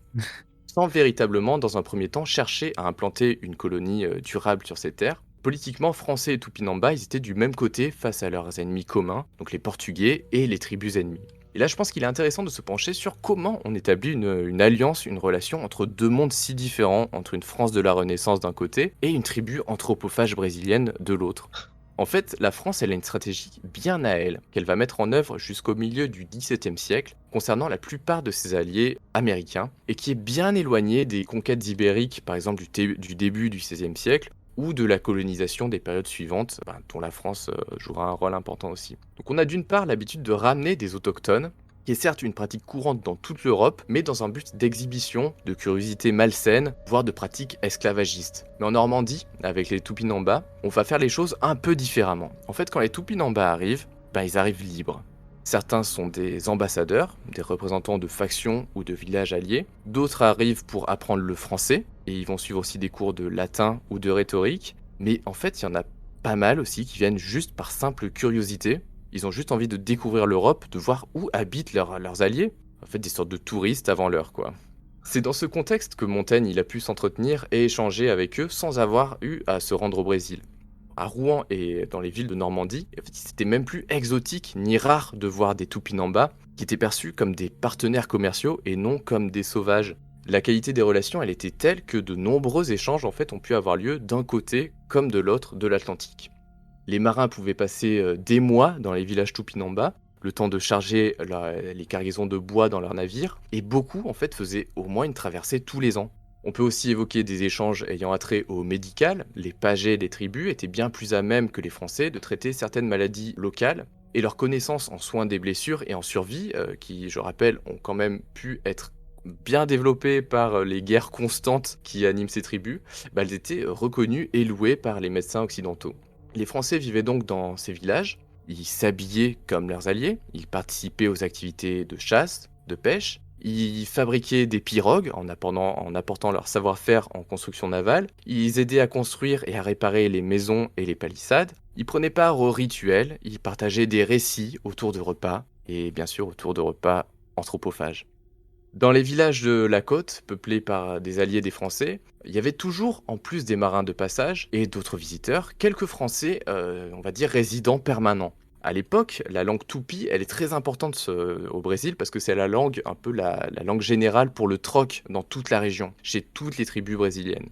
sans véritablement, dans un premier temps, chercher à implanter une colonie durable sur ces terres. Politiquement, Français et Tupinamba, ils étaient du même côté face à leurs ennemis communs, donc les Portugais et les tribus ennemies. Et là, je pense qu'il est intéressant de se pencher sur comment on établit une alliance, une relation entre deux mondes si différents, entre une France de la Renaissance d'un côté et une tribu anthropophage brésilienne de l'autre. En fait, la France, elle a une stratégie bien à elle, qu'elle va mettre en œuvre jusqu'au milieu du XVIIe siècle, concernant la plupart de ses alliés américains, et qui est bien éloignée des conquêtes ibériques, par exemple du début du XVIe siècle, ou de la colonisation des périodes suivantes, dont la France jouera un rôle important aussi. Donc on a d'une part l'habitude de ramener des autochtones, qui est certes une pratique courante dans toute l'Europe, mais dans un but d'exhibition, de curiosité malsaine, voire de pratiques esclavagistes. Mais en Normandie, avec les Tupinamba, on va faire les choses un peu différemment. En fait, quand les Tupinamba arrivent, ils arrivent libres. Certains sont des ambassadeurs, des représentants de factions ou de villages alliés. D'autres arrivent pour apprendre le français, et ils vont suivre aussi des cours de latin ou de rhétorique. Mais en fait, il y en a pas mal aussi qui viennent juste par simple curiosité. Ils ont juste envie de découvrir l'Europe, de voir où habitent leurs alliés. En fait, des sortes de touristes avant l'heure, quoi. C'est dans ce contexte que Montaigne il a pu s'entretenir et échanger avec eux sans avoir eu à se rendre au Brésil. À Rouen et dans les villes de Normandie, en fait, c'était même plus exotique ni rare de voir des Tupinamba qui étaient perçus comme des partenaires commerciaux et non comme des sauvages. La qualité des relations, elle était telle que de nombreux échanges en fait ont pu avoir lieu d'un côté comme de l'autre de l'Atlantique. Les marins pouvaient passer des mois dans les villages Tupinamba, le temps de charger les cargaisons de bois dans leurs navires, et beaucoup en fait faisaient au moins une traversée tous les ans. On peut aussi évoquer des échanges ayant attrait au médical. Les pagés des tribus étaient bien plus à même que les Français de traiter certaines maladies locales. Et leurs connaissances en soins des blessures et en survie, qui, je rappelle, ont quand même pu être bien développées par les guerres constantes qui animent ces tribus, elles étaient reconnues et louées par les médecins occidentaux. Les Français vivaient donc dans ces villages, ils s'habillaient comme leurs alliés, ils participaient aux activités de chasse, de pêche, ils fabriquaient des pirogues en apportant leur savoir-faire en construction navale, ils aidaient à construire et à réparer les maisons et les palissades, ils prenaient part aux rituels, ils partageaient des récits autour de repas, et bien sûr autour de repas anthropophages. Dans les villages de la côte, peuplés par des alliés des Français, il y avait toujours, en plus des marins de passage et d'autres visiteurs, quelques Français, on va dire, résidents permanents. À l'époque, la langue tupi, elle est très importante au Brésil parce que c'est la langue, un peu la langue générale pour le troc dans toute la région, chez toutes les tribus brésiliennes.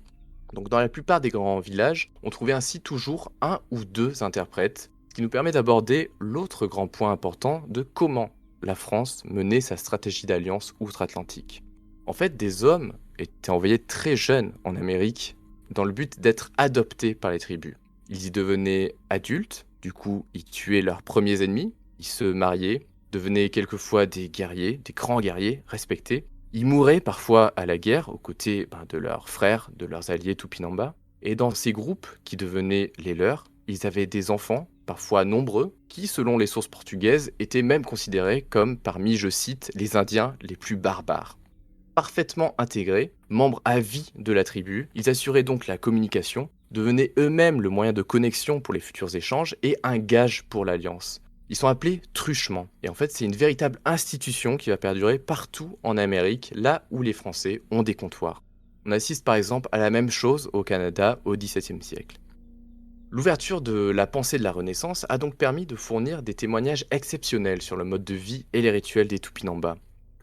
Donc dans la plupart des grands villages, on trouvait ainsi toujours un ou deux interprètes, ce qui nous permet d'aborder l'autre grand point important de comment la France menait sa stratégie d'alliance outre-Atlantique. En fait, des hommes étaient envoyés très jeunes en Amérique dans le but d'être adoptés par les tribus. Ils y devenaient adultes, du coup ils tuaient leurs premiers ennemis, ils se mariaient, devenaient quelquefois des guerriers, des grands guerriers respectés. Ils mouraient parfois à la guerre aux côtés de leurs frères, de leurs alliés Tupinamba. Et dans ces groupes qui devenaient les leurs, ils avaient des enfants, parfois nombreux, qui, selon les sources portugaises, étaient même considérés comme parmi, je cite, les Indiens les plus barbares. Parfaitement intégrés, membres à vie de la tribu, ils assuraient donc la communication, devenaient eux-mêmes le moyen de connexion pour les futurs échanges et un gage pour l'alliance. Ils sont appelés truchements, et en fait c'est une véritable institution qui va perdurer partout en Amérique, là où les Français ont des comptoirs. On assiste par exemple à la même chose au Canada au XVIIe siècle. L'ouverture de la pensée de la Renaissance a donc permis de fournir des témoignages exceptionnels sur le mode de vie et les rituels des Tupinamba.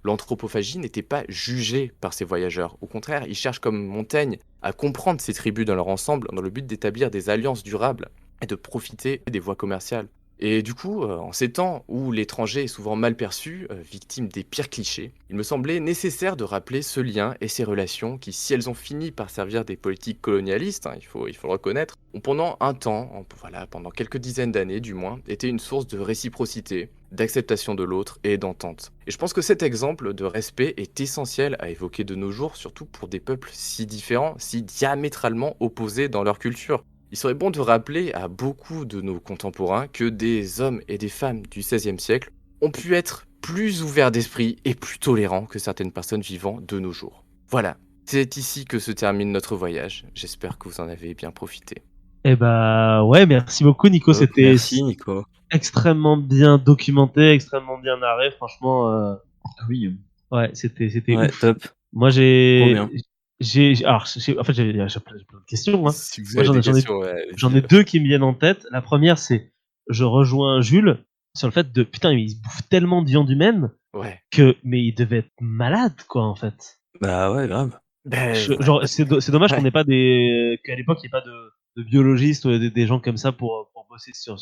L'anthropophagie n'était pas jugée par ces voyageurs, au contraire, ils cherchent comme Montaigne à comprendre ces tribus dans leur ensemble dans le but d'établir des alliances durables et de profiter des voies commerciales. Et du coup, en ces temps où l'étranger est souvent mal perçu, victime des pires clichés, il me semblait nécessaire de rappeler ce lien et ces relations qui, si elles ont fini par servir des politiques colonialistes, il faut le reconnaître, ont pendant un temps, pendant quelques dizaines d'années du moins, été une source de réciprocité, d'acceptation de l'autre et d'entente. Et je pense que cet exemple de respect est essentiel à évoquer de nos jours, surtout pour des peuples si différents, si diamétralement opposés dans leur culture. Il serait bon de rappeler à beaucoup de nos contemporains que des hommes et des femmes du XVIe siècle ont pu être plus ouverts d'esprit et plus tolérants que certaines personnes vivant de nos jours. Voilà, c'est ici que se termine notre voyage. J'espère que vous en avez bien profité. Eh bah ouais, merci beaucoup Nico, c'était Merci Nico. extrêmement bien documenté, extrêmement bien narré, franchement. Oui. Ouais, c'était Ouais, ouf. top. Moi Trop bien. en fait j'avais plein de questions. Hein. Si vous Moi avez des questions, j'en ai deux qui me viennent en tête. La première c'est, je rejoins Jules sur le fait de putain il se bouffe tellement de viande humaine ouais. mais il devait être malade quoi en fait. Bah ouais, grave. Genre c'est dommage Ouais. qu'à l'époque il n'y ait pas de biologistes ou des gens comme ça pour bosser sur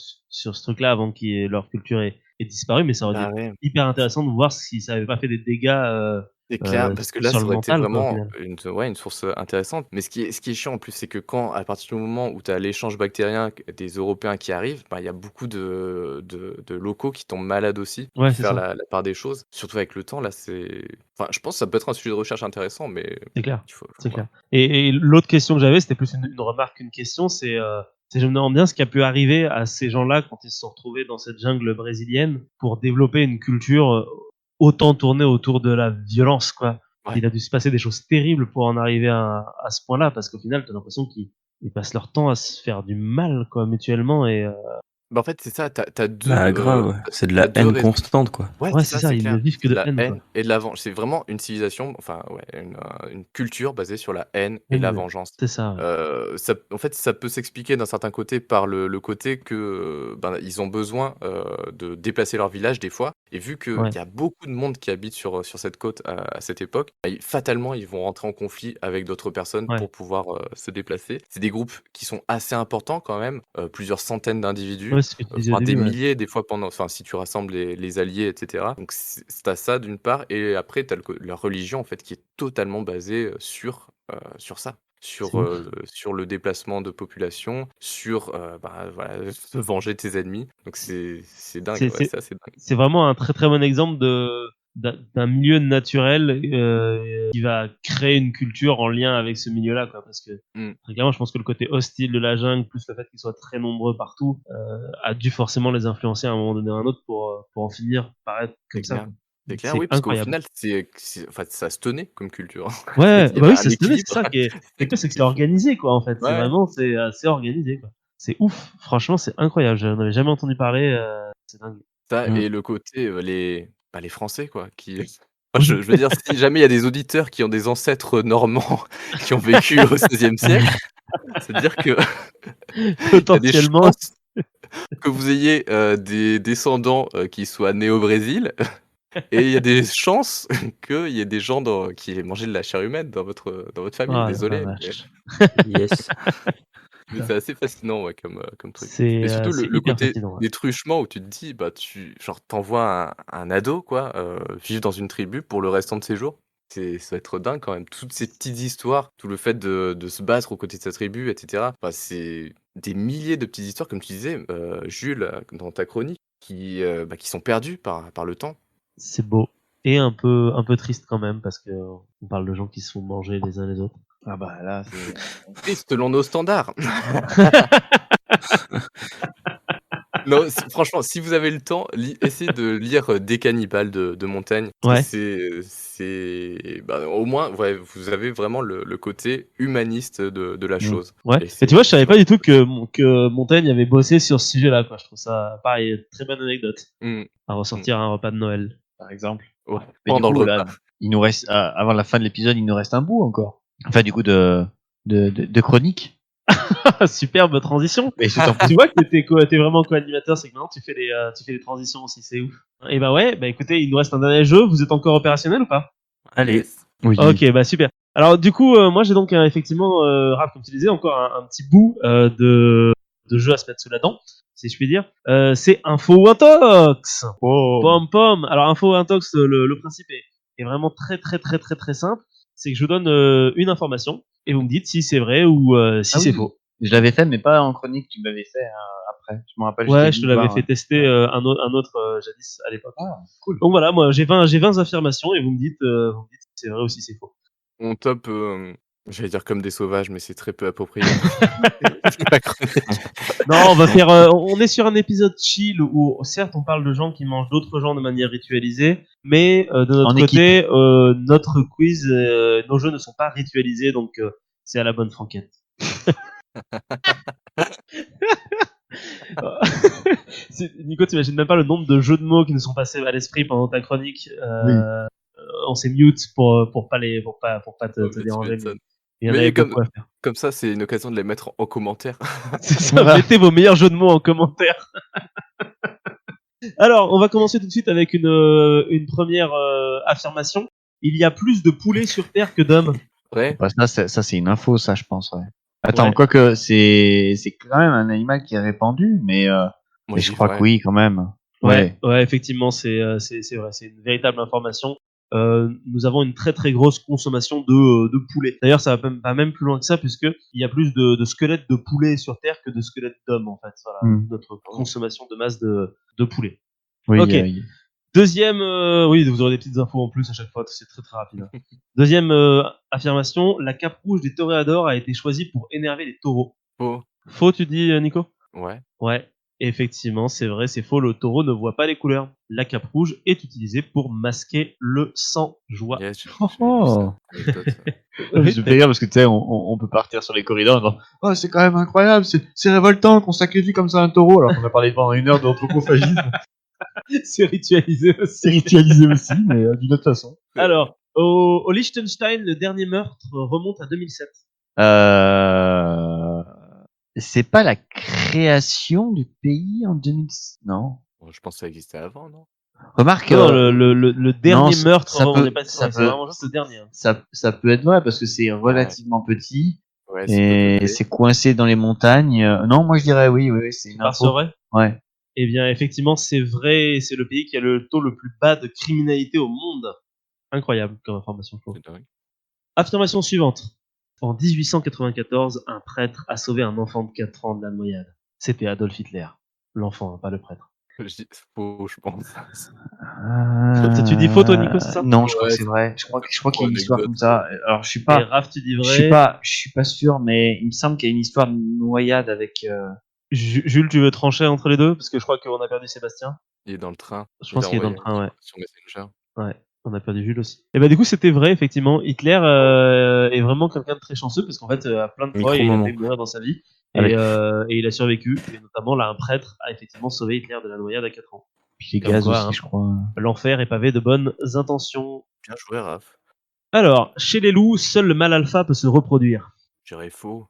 ce truc-là avant que leur culture ait disparu, mais ça aurait dû être ouais. hyper intéressant de voir si ça avait pas fait des dégâts C'est clair, parce que là, sur ça le aurait été mental quoi au vraiment final. une source, intéressante. Mais ce qui est chiant en plus, c'est que à partir du moment où tu as l'échange bactérien des Européens qui arrivent, il y a beaucoup de locaux qui tombent malades aussi. Ouais, Faut c'est faire ça. la part des choses. Surtout avec le temps, là, je pense que ça peut être un sujet de recherche intéressant, mais C'est clair. il faut C'est voir. clair. Et l'autre question que j'avais, c'était plus une remarque qu'une question, je me demande bien ce qui a pu arriver à ces gens-là quand ils se sont retrouvés dans cette jungle brésilienne pour développer une culture autant tournée autour de la violence, quoi. Ouais. Il a dû se passer des choses terribles pour en arriver à ce point-là, parce qu'au final, t'as l'impression qu'ils passent leur temps à se faire du mal, quoi, mutuellement, et En fait, c'est ça, t'as deux, Bah grave, ouais. C'est de la deux haine raisons. constante, quoi. Ouais, ouais, c'est c'est ça, ça, c'est ils ne clair. vivent que C'est de de la haine, quoi. haine et de la vengeance. C'est vraiment une civilisation, enfin, ouais, une culture basée sur la haine et la Haine, vengeance. c'est ça, ouais. En fait, ça peut s'expliquer d'un certain côté par le côté que ils ont besoin de déplacer leur village des fois. Et vu qu'il Ouais. y a beaucoup de monde qui habite sur cette côte à cette époque, fatalement, ils vont rentrer en conflit avec d'autres personnes Ouais. pour pouvoir se déplacer. C'est des groupes qui sont assez importants quand même, plusieurs centaines d'individus Ouais, c'est ce que tu disais au voire des début, ouais. milliers des fois si tu rassembles les alliés, et cetera. Donc tu ça d'une part et après tu as leur religion en fait qui est totalement basée, sur, sur ça, C'est ouf. sur le déplacement de population, sur voilà, se venger de tes ennemis. Donc c'est dingue, C'est ouais, c'est c'est assez dingue. c'est vraiment un très très bon exemple d'un milieu naturel qui va créer une culture en lien avec ce milieu-là, quoi. Parce que Mm, très clairement, je pense que le côté hostile de la jungle, plus le fait qu'ils soient très nombreux partout, a dû forcément les influencer à un moment donné ou à un autre pour en finir par être c'est comme ça, clair. quoi. C'est clair, C'est oui, parce qu'au incroyable. final, enfin, ça se tenait comme culture. Ouais, Il y bah avait oui, un ça se tenait, c'est équilibre. ça qui est C'est cool, ça c'est que qui c'est est fou. organisé, quoi, en fait. C'est Ouais. vraiment, c'est organisé, quoi. C'est ouf. Franchement, c'est incroyable. Je n'avais jamais entendu parler. C'est dingue. Ça Mmh. et le côté, les Français quoi, qui moi je veux dire si jamais il y a des auditeurs qui ont des ancêtres normands qui ont vécu au XVIe siècle, c'est-à-dire que il y a des Potentiellement. chances que vous ayez, des descendants, qui soient nés au Brésil et il y a des chances qu'il y ait des gens qui aient mangé de la chair humaine dans votre famille. Ah la Désolé, vache. Yes. mais c'est assez fascinant, ouais, comme truc et C'est surtout c'est le hyper côté fascinant, ouais. des truchements où tu te dis, bah, genre, tu un ado, quoi, vivre dans une tribu pour le restant de ses jours. Ça va être dingue quand même. Toutes ces petites histoires, tout le fait de se battre aux côtés de sa tribu et cetera. Bah, c'est des milliers de petites histoires, comme tu disais, Jules, dans ta chronique, qui sont perdues par le temps. C'est beau et un peu triste quand même parce que on parle de gens qui se font manger les uns les autres. Ah bah là, c'est. Et selon nos standards. Non, franchement, si vous avez le temps, essayez de lire Des cannibales de Montaigne. Parce que Ouais. au moins, ouais, vous avez vraiment le côté humaniste de la Mmh. chose. Ouais. Et Et tu vois, je savais c'est pas vraiment du tout cool. que Montaigne avait bossé sur ce sujet-là, quoi. Je trouve ça pareil, très bonne anecdote Mmh, à mmh. ressortir à un repas de Noël. Par exemple. Ouais, Mais du pendant le coup, là, repas. il nous reste, avant la fin de l'épisode, il nous reste un bout encore. Enfin, du coup, de chronique. Superbe transition. Mais c'est en Tu plus. vois que t'es vraiment co-animateur, c'est que maintenant tu fais les transitions aussi, c'est ouf. Et bah ouais, bah écoutez, il nous reste un dernier jeu. Vous êtes encore opérationnel ou pas? Allez. Yes. Oui. Ok, bah super. Alors du coup, moi j'ai donc effectivement, Raph, comme tu disais, encore un petit bout de jeu à se mettre sous la dent, si je puis dire. C'est Info ou Intox. Oh. Pom pom. Alors Info ou Intox, le principe est vraiment très très très très très simple. C'est que je vous donne une information et vous me dites si c'est vrai ou si Ah c'est oui. faux. Je l'avais fait, mais pas en chronique. Tu m'avais fait après. Je me rappelle, je t'ai Ouais, je vu te l'avais voir. fait Ouais. tester un autre jadis à l'époque. Ah, cool. Donc voilà, moi j'ai 20 affirmations et vous me dites si c'est vrai ou si c'est faux. On top, j'allais dire comme des sauvages, mais c'est très peu approprié pour la chronique. Non, on va faire. On est sur un épisode chill où, certes, on parle de gens qui mangent d'autres gens de manière ritualisée, mais de notre En équipe. côté, notre quiz, nos jeux ne sont pas ritualisés, donc c'est à la bonne franquette. Nico, t'imagines même pas le nombre de jeux de mots qui nous sont passés à l'esprit pendant ta chronique. Oui. On s'est mute pour pas Oh, te mais tu déranger, mais m'étonnes. il y en avait Mais beaucoup à faire. comme ça, c'est une occasion de les mettre en commentaire. C'est ça, Voilà. mettez vos meilleurs jeux de mots en commentaire. Alors, on va commencer tout de suite avec une première affirmation. Il y a plus de poulets sur Terre que d'hommes. Ouais, Bah, ça, c'est une info, ça, je pense. Ouais. Attends, Ouais. quoique c'est quand même un animal qui est répandu, moi mais je j'y crois ouais. que oui, quand même. Ouais, effectivement, c'est vrai, c'est une véritable information. Nous avons une très très grosse consommation de poulet. D'ailleurs, ça va même plus loin que ça, puisque il y a plus de squelettes de poulets sur Terre que de squelettes d'hommes, en fait. Voilà, Hmm. notre Oh. consommation de masse de poulet. Oui, Ok. Deuxième, oui, vous aurez des petites infos en plus à chaque fois, c'est très très rapide. Hein. Deuxième affirmation, la cape rouge des toréadors a été choisie pour énerver les taureaux. Oh, Faux, tu dis, Nico? ouais. Ouais, effectivement, c'est vrai, c'est faux. Le taureau ne voit pas les couleurs. La cape rouge est utilisée pour masquer le sang-joie. Yes, Oh, j'avais lu ça. oh. Anecdote. Oui, Je fais rire parce que tu sais, on peut partir sur les corridors en disant oh, c'est quand même incroyable, c'est révoltant qu'on sacrifie comme ça un taureau alors qu'on a parlé pendant 1 heure d'anthropophagisme. c'est ritualisé aussi. C'est ritualisé aussi, mais d'une autre façon. Alors, au Liechtenstein, le dernier meurtre remonte à 2007. C'est pas la création du pays en 2000. Non. Bon, je pense que ça existait avant, non? Remarque. Non, le dernier non, meurtre, ça on peut, n'est pas ça ouais, c'est peut, vraiment juste le dernier. Hein. ça peut être vrai parce que c'est Ouais, relativement petit ouais, c'est peu et peuplé. c'est coincé dans les montagnes. Non, moi je dirais oui, c'est une Par info. vrai. Ouais. Eh bien, effectivement, c'est vrai, c'est le pays qui a le taux le plus bas de criminalité au monde. Incroyable comme information. C'est dingue. Affirmation suivante. En 1894, un prêtre a sauvé un enfant de 4 ans de la noyade. C'était Adolf Hitler. L'enfant, pas le prêtre. Je dis faux, je pense. Tu dis faux, toi, Nico, c'est ça? Non, je crois Ouais, que c'est vrai. Je crois qu'il y a une histoire anecdote. comme ça. Alors, je suis Et pas, Raph, tu dis je vrai. suis pas sûr, mais il me semble qu'il y a une histoire de noyade avec. Jules, tu veux trancher entre les deux? Parce que je crois qu'on a perdu Sébastien. Il est dans le train. Je pense qu'il est dans le envoyé train, ouais. sur Messenger. Ouais, on a perdu Jules aussi. Et bah du coup c'était vrai effectivement. Hitler est vraiment quelqu'un de très chanceux parce qu'en fait à plein de fois il a Micro-moment. failli mourir dans sa vie Avec- et il a survécu. Et notamment là un prêtre a effectivement sauvé Hitler de la noyade à 4 ans. Puis les Comme gaz quoi, aussi, hein. je crois. L'enfer est pavé de bonnes intentions. Bien joué, Raph. Alors chez les loups, seul le mâle alpha peut se reproduire. Je dirais faux.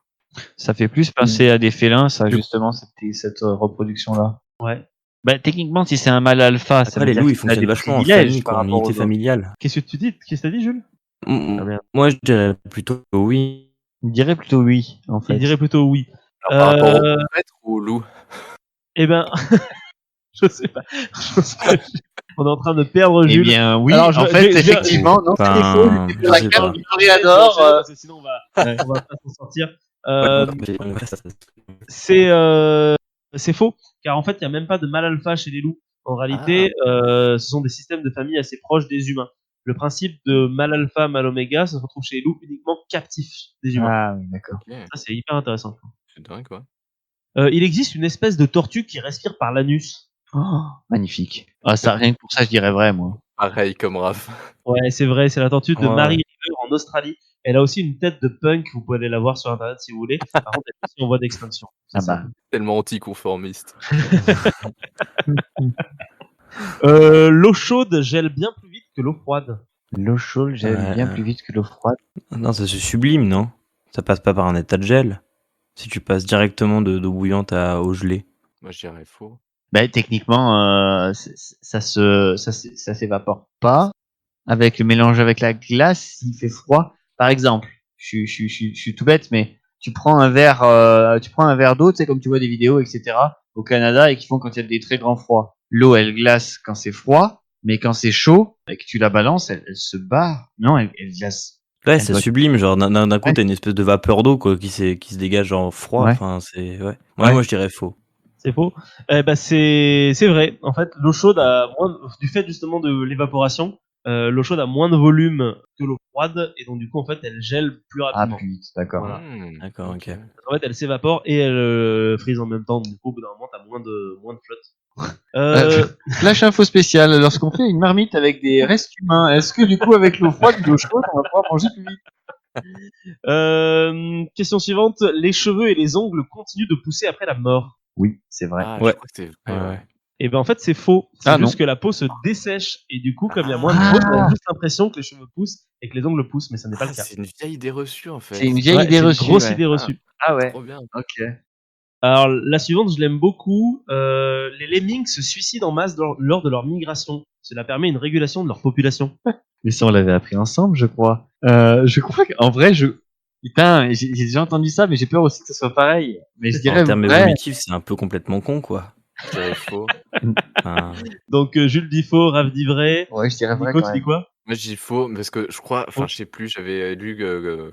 Ça fait plus penser à des félins, ça, justement, cette reproduction-là. Ouais. Bah, techniquement, si c'est un mâle alpha, ça Après, veut les dire loups, ils qu'il a fonctionnent des vachement en privilèges famille, par quoi, en rapport aux unité autres. familiale. Qu'est-ce que tu dis? Qu'est-ce que t'as dit Jules? Ah, merde. Moi, je dirais plutôt oui. Il dirait plutôt oui, en fait. Il dirait plutôt oui. Alors, par rapport au prêtre ou au loup? Eh ben je sais pas. On est en train de perdre Eh Jules. bien, oui, Alors, en fait, je- effectivement, non, Enfin, c'était faux. je C'était pour la sais carte pas. du Toréador. Parce que sinon on va pas s'en sortir. C'est faux, car en fait, il n'y a même pas de mâle alpha chez les loups. En réalité, ce sont des systèmes de famille assez proches des humains. Le principe de mâle alpha, mâle oméga, ça se retrouve chez les loups uniquement captifs des humains. Ah, oui, d'accord. Ok, Ça, c'est hyper intéressant. c'est dingue, quoi. Il existe une espèce de tortue qui respire par l'anus. Oh, magnifique. Ah, ça, rien que pour ça, je dirais vrai, moi. Pareil comme Raph. Ouais, c'est vrai, c'est la tortue de Ouais. Mary River en Australie. Elle a aussi une tête de punk, vous pouvez aller la voir sur internet si vous voulez. Par contre, elle est aussi en voie d'extinction. Ah bah. Tellement anticonformiste. L'eau chaude gèle bien plus vite que l'eau froide. L'eau chaude gèle Ouais. bien plus vite que l'eau froide. Non, ça se sublime, non? Ça passe pas par un état de gel. Si tu passes directement d'eau bouillante à eau gelée. Moi, je dirais faux. Bah, techniquement, ça s'évapore pas. Avec le mélange avec la glace, s'il fait froid. Par exemple, je suis tout bête, mais tu prends un verre d'eau, tu sais, comme tu vois des vidéos, etc. au Canada et qui font quand il y a des très grands froids. L'eau, elle glace quand c'est froid, mais quand c'est chaud et que tu la balances, elle se barre. Non, elle glace. Ouais, Elle c'est doit- sublime. Genre, d'un coup, Ouais. t'as une espèce de vapeur d'eau, quoi, qui se dégage, genre, froid. Ouais. Enfin, c'est, ouais. Ouais. Moi, je dirais faux. C'est faux. Eh ben c'est vrai. En fait, l'eau chaude a du fait justement de l'évaporation, l'eau chaude a moins de volume que l'eau froide et donc du coup en fait elle gèle plus Ah, rapidement. plus vite, d'accord. Voilà. D'accord, ok. En fait elle s'évapore et elle frise en même temps. Du coup au bout d'un moment t'as moins de flotte. Flash info spéciale, lorsqu'on fait une marmite avec des restes humains, est-ce que du coup avec l'eau froide ou l'eau chaude, on va pouvoir manger plus vite? Question suivante. Les cheveux et les ongles continuent de pousser après la mort. Oui, c'est vrai. Ah, Ouais. je crois que c'est vrai. Ouais. Et ben en fait c'est faux. C'est Ah, juste non. que la peau se dessèche et du coup comme il y a moins de peau, on a juste l'impression que les cheveux poussent et que les ongles poussent, mais ça n'est pas Ah, le cas. c'est une vieille idée reçue, en fait. C'est une vieille Ouais, idée c'est une reçue. grosse ouais. idée reçue. Ah ouais. Trop bien. Ok. Alors la suivante, je l'aime beaucoup. Les lemmings se suicident en masse lors de leur migration. Cela permet une régulation de leur population. Mais ça, on l'avait appris ensemble, je crois. Je crois qu'en vrai, putain, j'ai déjà entendu ça, mais j'ai peur aussi que ce soit pareil. Mais je dirais En termes vrai. évolutifs, c'est un peu complètement con, quoi. Je dirais faux. Enfin, Donc Jules dit faux, Raph dit vrai. Ouais, je dirais vrai Nico, quand tu dis même. quoi? Moi, je dis faux parce que je crois, Faux. je sais plus, j'avais lu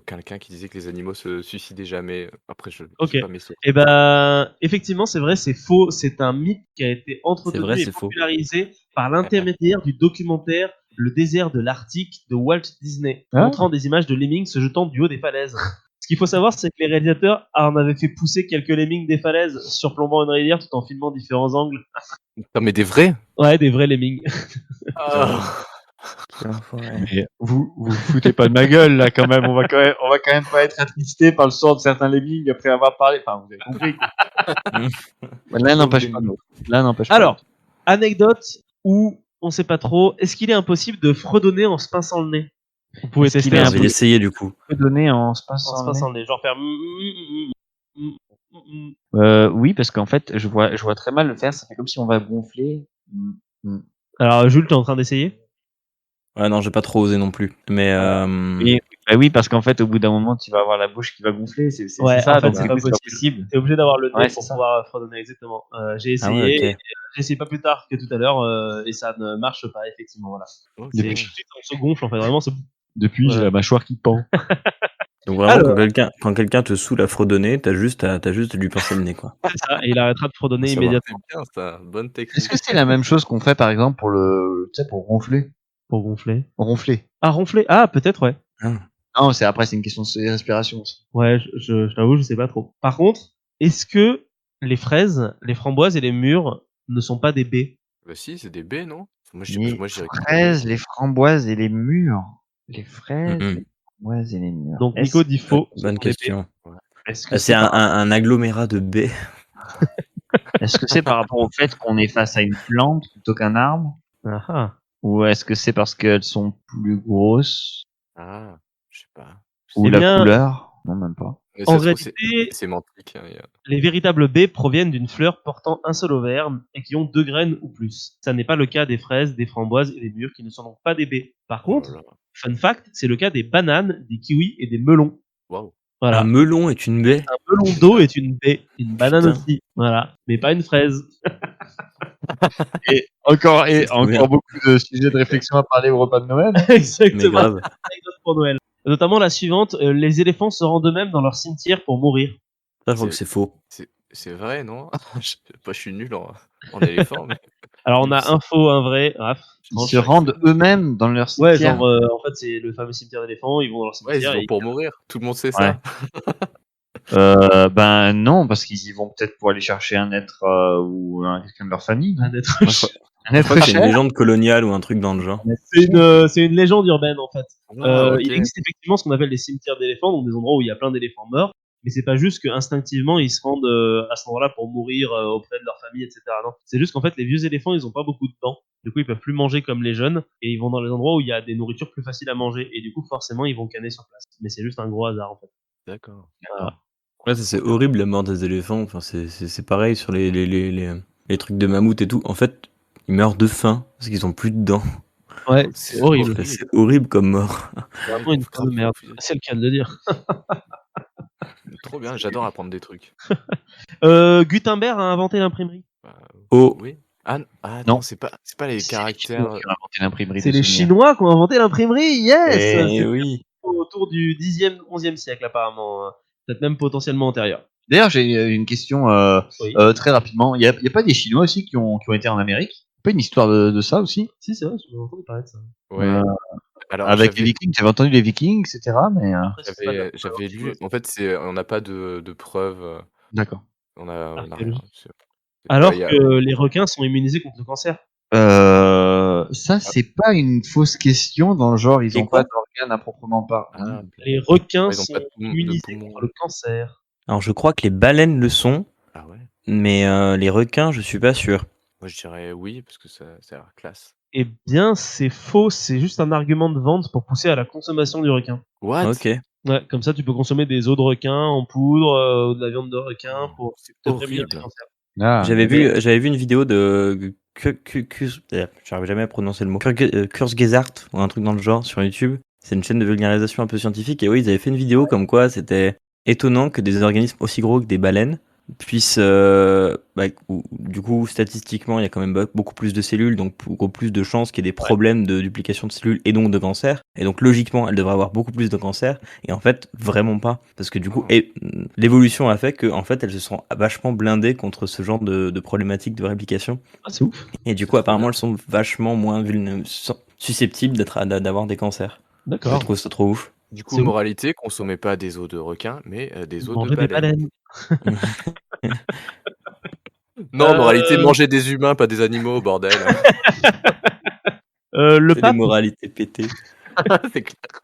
quelqu'un qui disait que les animaux se suicidaient jamais. Après, je Ok. sais pas mes sources. Eh ben, effectivement, c'est vrai, c'est faux. C'est un mythe qui a été entretenu C'est vrai, et c'est faux. popularisé par l'intermédiaire du documentaire Le désert de l'Arctique de Walt Disney, Ah. montrant des images de lemmings se jetant du haut des falaises. Ce qu'il faut savoir, c'est que les réalisateurs en avaient fait pousser quelques lemmings des falaises, surplombant une rivière tout en filmant différents angles. Non, mais des vrais? Ouais, des vrais lemmings. Mais vous foutez pas de ma gueule là quand même. On va quand même pas être attristé par le sort de certains lemmings après avoir parlé. Enfin, vous avez compris. L'un n'empêche pas l'autre. L'un n'empêche pas Alors, l'autre. anecdote où on sait pas trop, est-ce qu'il est impossible de fredonner en se pinçant le nez? Vous pouvez Est-ce qu'il tester est un je vais peu l'essayer, du coup. peut donner en se en passant se le nez. pinçant le nez, genre faire Oui, parce qu'en fait, je vois très mal le faire. Ça fait comme si on va gonfler. Alors Jules, t'es en train d'essayer? Ouais, non, j'ai pas trop osé non plus. Mais, Oui, parce qu'en fait, au bout d'un moment, tu vas avoir la bouche qui va gonfler. C'est Ouais, ça. en fait, Donc, c'est du pas coup, c'est possible. T'es obligé d'avoir le nez Ouais, pour c'est ça. pouvoir fredonner, exactement. J'ai ah essayé, ouais, et, ok. j'ai essayé pas plus tard que tout à l'heure, et ça ne marche pas, effectivement, voilà. Ok. C'est, on se gonfle, en fait, vraiment, c'est... Depuis, j'ai Ouais. la mâchoire qui pend. Donc vraiment, Alors, quand quelqu'un te saoule à fredonner, t'as juste à lui pincer le nez, quoi. c'est ça, et il arrêtera de fredonner C'est immédiatement bien ça, bonne Est-ce technique. que c'est la même chose qu'on fait par exemple pour tu sais, pour ronfler? pour gonfler. Ronfler. Ah, ronfler. Ah, peut-être, ouais. Ah. Non, c'est une question de respiration aussi. Ouais, je t'avoue, je sais pas trop. Par contre, est-ce que les fraises, les framboises et les mûres ne sont pas des baies? Bah si, c'est des baies, non? Moi, Les moi, je dirais que c'est des baies. fraises, les framboises et les mûres. Les fraises, Mhm. les framboises et les mûres. Donc Nico dit faux. ce Bonne sont des baies. question. Est-ce que C'est un agglomérat de baies. Est-ce que c'est par rapport au fait qu'on est face à une plante plutôt qu'un arbre? Ah ah. Ou est-ce que c'est parce qu'elles sont plus grosses? Ah, je sais pas. Ou Eh la bien, couleur? Non, même pas. Mais en ça se trouve, c'est réalité, sémantique, hein, les véritables baies proviennent d'une fleur portant un seul ovaire et qui ont 2 graines ou plus. Ça n'est pas le cas des fraises, des framboises et des mûres qui ne sont donc pas des baies. Par Oh là contre, là. fun fact, c'est le cas des bananes, des kiwis et des melons. Waouh. Voilà. Un melon est une baie. Un melon d'eau est une baie, une banane Putain. aussi. Voilà. Mais pas une fraise. Et encore, C'est trop bien. beaucoup de sujets de réflexion à parler au repas de Noël. Mais Exactement. grave. Anecdote pour Noël. Notamment la suivante, les éléphants se rendent eux-mêmes dans leur cimetière pour mourir. Ça, je crois que c'est faux. C'est vrai, non? Je suis nul en éléphant, mais Alors il on me a un semble. faux, un vrai. Raph, Ils tranche. se rendent eux-mêmes dans leur Ouais, cimetière. genre en fait c'est le fameux cimetière d'éléphants, ils vont dans leur Ouais, ils y cimetière vont et pour mourir. Tout le monde sait Ouais. ça. Ben non, parce qu'ils y vont peut-être pour aller chercher un être ou quelqu'un de leur famille. non un être Moi, je crois, Un je crois être que c'est une cher. légende coloniale ou un truc dans le genre. c'est une légende urbaine en fait. Ah, ok. Il existe effectivement ce qu'on appelle des cimetières d'éléphants, donc des endroits où il y a plein d'éléphants morts, mais c'est pas juste qu'instinctivement ils se rendent à cet endroit-là pour mourir auprès de leur famille, etc. Non, c'est juste qu'en fait les vieux éléphants ils ont pas beaucoup de dents, du coup ils peuvent plus manger comme les jeunes et ils vont dans les endroits où il y a des nourritures plus faciles à manger et du coup forcément ils vont canner sur place. Mais c'est juste un gros hasard en fait. D'accord. Voilà. Ouais, ça, c'est horrible la mort des éléphants. Enfin, c'est pareil sur les trucs de mammouth et tout. En fait, ils meurent de faim parce qu'ils ont plus de dents. Ouais, c'est horrible. C'est horrible comme mort. C'est vraiment une grande merde. C'est le cas de le dire. Trop bien, j'adore apprendre des trucs. Gutenberg a inventé l'imprimerie. Bah, Oh, oui. Ah Non. non, c'est pas les C'est les caractères. Chinois qui ont inventé l'imprimerie C'est des les souvenirs. Chinois qui ont inventé l'imprimerie. Yes. eh C'est oui. autour du 10e, 11e siècle apparemment. Peut-être même potentiellement antérieur. D'ailleurs, j'ai une question Oui. très rapidement. Il y a pas des Chinois aussi qui ont été en Amérique? Pas une histoire de ça aussi? Si, c'est vrai, j'ai entendu parler de ça. Ouais. Euh, Alors Avec les j'avais Vikings, j'avais entendu les Vikings, etc. Mais Après, c'est pas de la j'avais antique, lu. En fait, on n'a pas de preuves. d'accord. On a rien. Archéologique. C'est- Alors ouais, que les requins sont immunisés contre le cancer. Ça, c'est pas une fausse question dans le genre, ils Et ont quoi pas d'organes à proprement parler. Ah, Les requins ouais, ils ont sont pas de immunisés poumons. contre le cancer. Alors, je crois que les baleines le sont, Ah ouais. mais les requins, je suis pas sûr. Moi, je dirais oui parce que ça a l'air classe. Eh bien, c'est faux. C'est juste un argument de vente pour pousser à la consommation du requin. What? Ok. Ouais, comme ça, tu peux consommer des os de requin en poudre, ou de la viande de requin pour C'est te prémunir du horrible. cancer. Ah, J'avais vu une vidéo de j'arrive jamais à prononcer le mot. Kurzgesagt ou un truc dans le genre sur YouTube. C'est une chaîne de vulgarisation un peu scientifique et oui, ils avaient fait une vidéo comme quoi c'était étonnant que des organismes aussi gros que des baleines puissent du coup statistiquement il y a quand même beaucoup plus de cellules donc beaucoup plus de chances qu'il y ait des problèmes de duplication de cellules et donc de cancer et donc logiquement elles devraient avoir beaucoup plus de cancer et en fait vraiment pas parce que du coup l'évolution a fait que en fait elles se sont vachement blindées contre ce genre de problématiques de réplication Ah, c'est ouf. et du coup apparemment elles sont vachement moins susceptibles d'avoir des cancers. Je D'accord. trouve ça trop ouf. Du coup, C'est ouf. moralité, consommez pas des os de requin, mais des os de Manger des baleine. baleines. Non, moralité, Euh, mangez des humains, pas des animaux, bordel. Le C'est des pape, moralités pétées. C'est clair.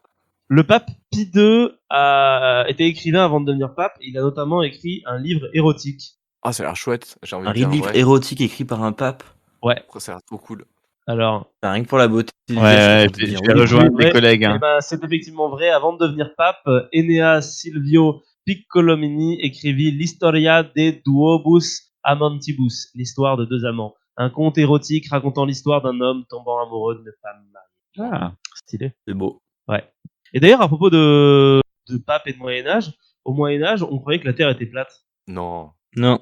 le pape Pie II a été écrivain avant de devenir pape. Il a notamment écrit un livre érotique. Ah, ça a l'air chouette. J'ai envie Un de dire livre vrai. érotique écrit par un pape. Ouais. Ça a l'air trop cool. Alors, Enfin, rien que pour la beauté du Ouais, geste, je je vais oui. rejoindre mes vrai, collègues. eh Hein. ben, c'est effectivement vrai. Avant de devenir pape, Enea Silvio Piccolomini écrivit l'Historia de Duobus Amantibus, l'histoire de deux amants. Un conte érotique racontant l'histoire d'un homme tombant amoureux d'une femme mariée. Ah. Stylé. C'est beau. Ouais. Et d'ailleurs, à propos de pape et de Moyen-Âge, au Moyen-Âge, on croyait que la Terre était plate. Non. Non.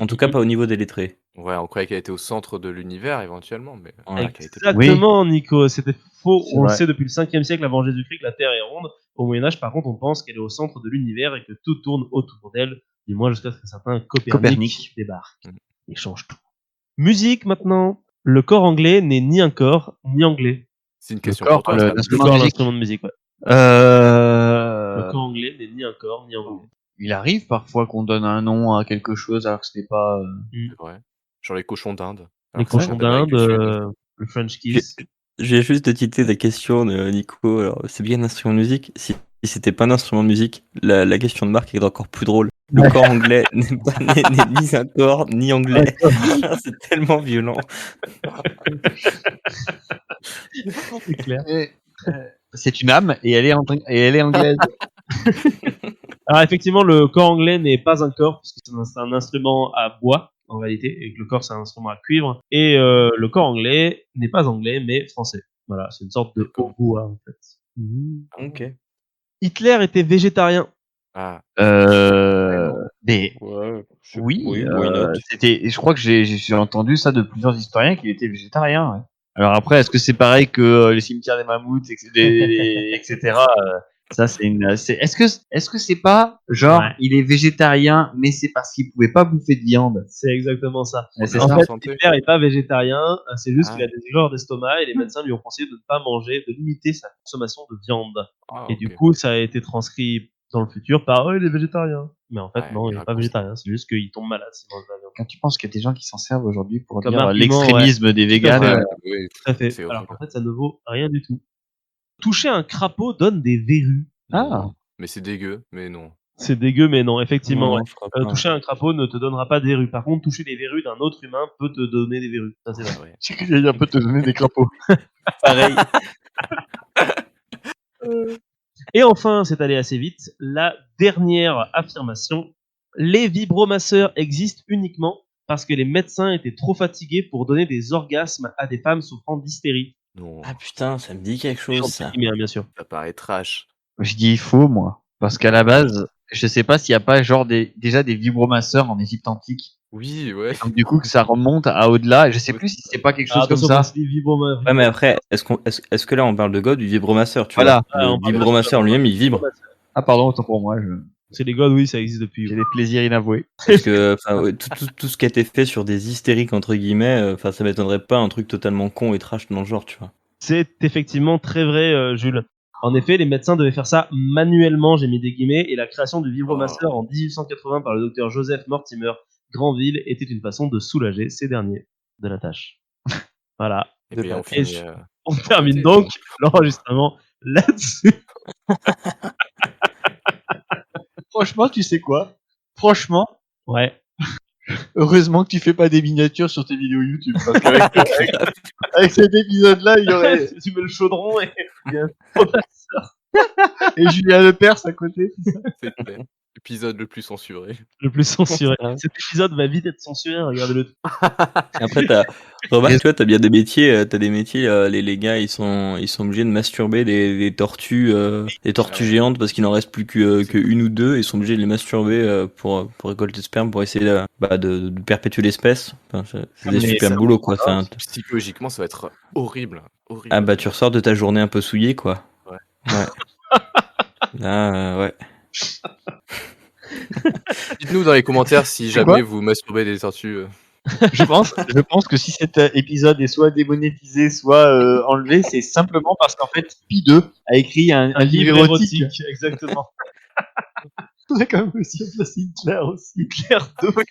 En tout cas, pas au niveau des lettrés. Ouais, on croyait qu'elle était au centre de l'univers éventuellement, mais Ouais. qu'elle était Exactement, Nico. C'était faux. C'est On le vrai. sait depuis le 5e siècle avant Jésus-Christ que la Terre est ronde. Au Moyen-Âge, par contre, on pense qu'elle est au centre de l'univers et que tout tourne autour d'elle. Du moins, jusqu'à ce que certains Copernic débarquent Mhm. et changent tout. Musique maintenant. Le corps anglais n'est ni un corps, ni anglais. C'est une question corps, pour toi. ça. Le l'instrument corps, de musique. l'instrument de musique, ouais. Le Euh... corps anglais n'est ni un corps, ni anglais. Il arrive parfois qu'on donne un nom à quelque chose alors que c'était pas. C'est vrai. Genre les cochons d'Inde. Les Alors que ça cochons vient d'Amérique d'Inde, du Sud. le French J'ai kiss. j'ai juste de citer la question de Nico. Alors, c'est bien un instrument de musique. Si c'était pas un instrument de musique, la question de Marc est encore plus drôle. Le corps anglais n'est ni un corps, ni anglais. C'est tellement violent. C'est clair. C'est une âme et elle est anglaise. Alors effectivement, le corps anglais n'est pas un corps, puisque c'est un instrument à bois, en réalité, et que le corps c'est un instrument à cuivre. Et le corps anglais n'est pas anglais, mais français. Voilà, c'est une sorte de D'accord. hautbois, en fait. Ok. Hitler était végétarien. Ah, Mais ouais. oui, why not. je crois que j'ai entendu ça de plusieurs historiens qu'il était végétarien. Ouais. Alors après, est-ce que c'est pareil que les cimetières des mammouths, etc. Ça c'est est-ce que c'est pas genre Ouais. il est végétarien mais c'est parce qu'il pouvait pas bouffer de viande. C'est exactement ça. Ouais, c'est En ça. fait, Santé. Hitler n'est pas végétarien, c'est juste Ah. qu'il a des douleurs d'estomac et les médecins lui ont conseillé de ne pas manger, de limiter sa consommation de viande. Ah, Et ok. du coup, ça a été transcrit dans le futur par il est végétarien. Mais en fait, Ouais, non, il il n'est pas raccourcit. végétarien, c'est juste qu'il tombe malade s'il mange de la viande. Quand tu penses qu'il y a des gens qui s'en servent aujourd'hui pour Comme dire argument, l'extrémisme des véganes. fait, Ouais, ouais. oui, Tout à fait. c'est Alors horrible. qu'en fait, ça ne vaut rien du tout. Toucher un crapaud donne des verrues. Ah. Non. Mais c'est dégueu, mais non. C'est dégueu, mais non, effectivement. Non, Ouais. je crois pas. Toucher un crapaud ne te donnera pas des verrues. Par contre, toucher les verrues d'un autre humain peut te donner des verrues. Ça, c'est vrai. Ah ouais. C'est que j'allais un peu te donner des crapauds. Pareil. Et enfin, c'est allé assez vite, la dernière affirmation. Les vibromasseurs existent uniquement parce que les médecins étaient trop fatigués pour donner des orgasmes à des femmes souffrant d'hystérie. Non, Ah putain, ça me dit quelque chose ça. Bien sûr. ça paraît trash. Je dis faux moi parce qu'à la base, je sais pas s'il y a pas genre déjà des vibromasseurs en Égypte antique. Oui, ouais. Donc du coup que ça remonte à au-delà. Je sais plus si c'est pas quelque chose comme ça. Ouais, mais après, est-ce que là on parle de God ou du vibromasseur, tu Voilà. vois? Ah, on Le parle vibromasseur en lui-même, il vibre. Ah pardon, autant pour moi. C'est les gods, oui, ça existe depuis. J'ai des plaisirs inavoués. Parce que enfin, ouais, tout ce qui a été fait sur des hystériques entre guillemets, enfin ça m'étonnerait pas un truc totalement con et trash dans le genre, tu vois. C'est effectivement très vrai, Jules. En effet, les médecins devaient faire ça manuellement, j'ai mis des guillemets, et la création du vibromasseur en 1880 par le docteur Joseph Mortimer Granville était une façon de soulager ces derniers de la tâche. Voilà. Et bien, on Et finit. on termine donc l'enregistrement là-dessus. Franchement, tu sais quoi? Franchement, Ouais. heureusement que tu fais pas des miniatures sur tes vidéos YouTube parce qu'avec avec cet épisode-là, il y aurait Tu mets le chaudron et et Julien Lepers à côté. C'est clair. Épisode le plus censuré. le plus censuré. Ah. Cet épisode va vite être censuré, regardez-le. Après, remarque, tu vois, t'as bien des métiers, t'as des métiers, les gars, ils sont obligés de masturber des tortues Ouais. géantes parce qu'il n'en reste plus que une ou deux, ils sont obligés de les masturber pour récolter le sperme pour essayer de perpétuer l'espèce. Enfin, c'est des Mais super ça- boulots, quoi. Enfin, Psychologiquement, ça va être horrible. Horrible. ah bah tu ressors de ta journée un peu souillée, quoi. Ouais. Ouais. Là, ouais. Dites-nous dans les commentaires si C'est jamais quoi vous masturbez des tortues. Je pense que si cet épisode est soit démonétisé, soit enlevé, c'est simplement parce qu'en fait, Pi 2 a écrit un livre érotique. Exactement. On a quand même aussi placé Hitler aussi. Hitler 2 fois.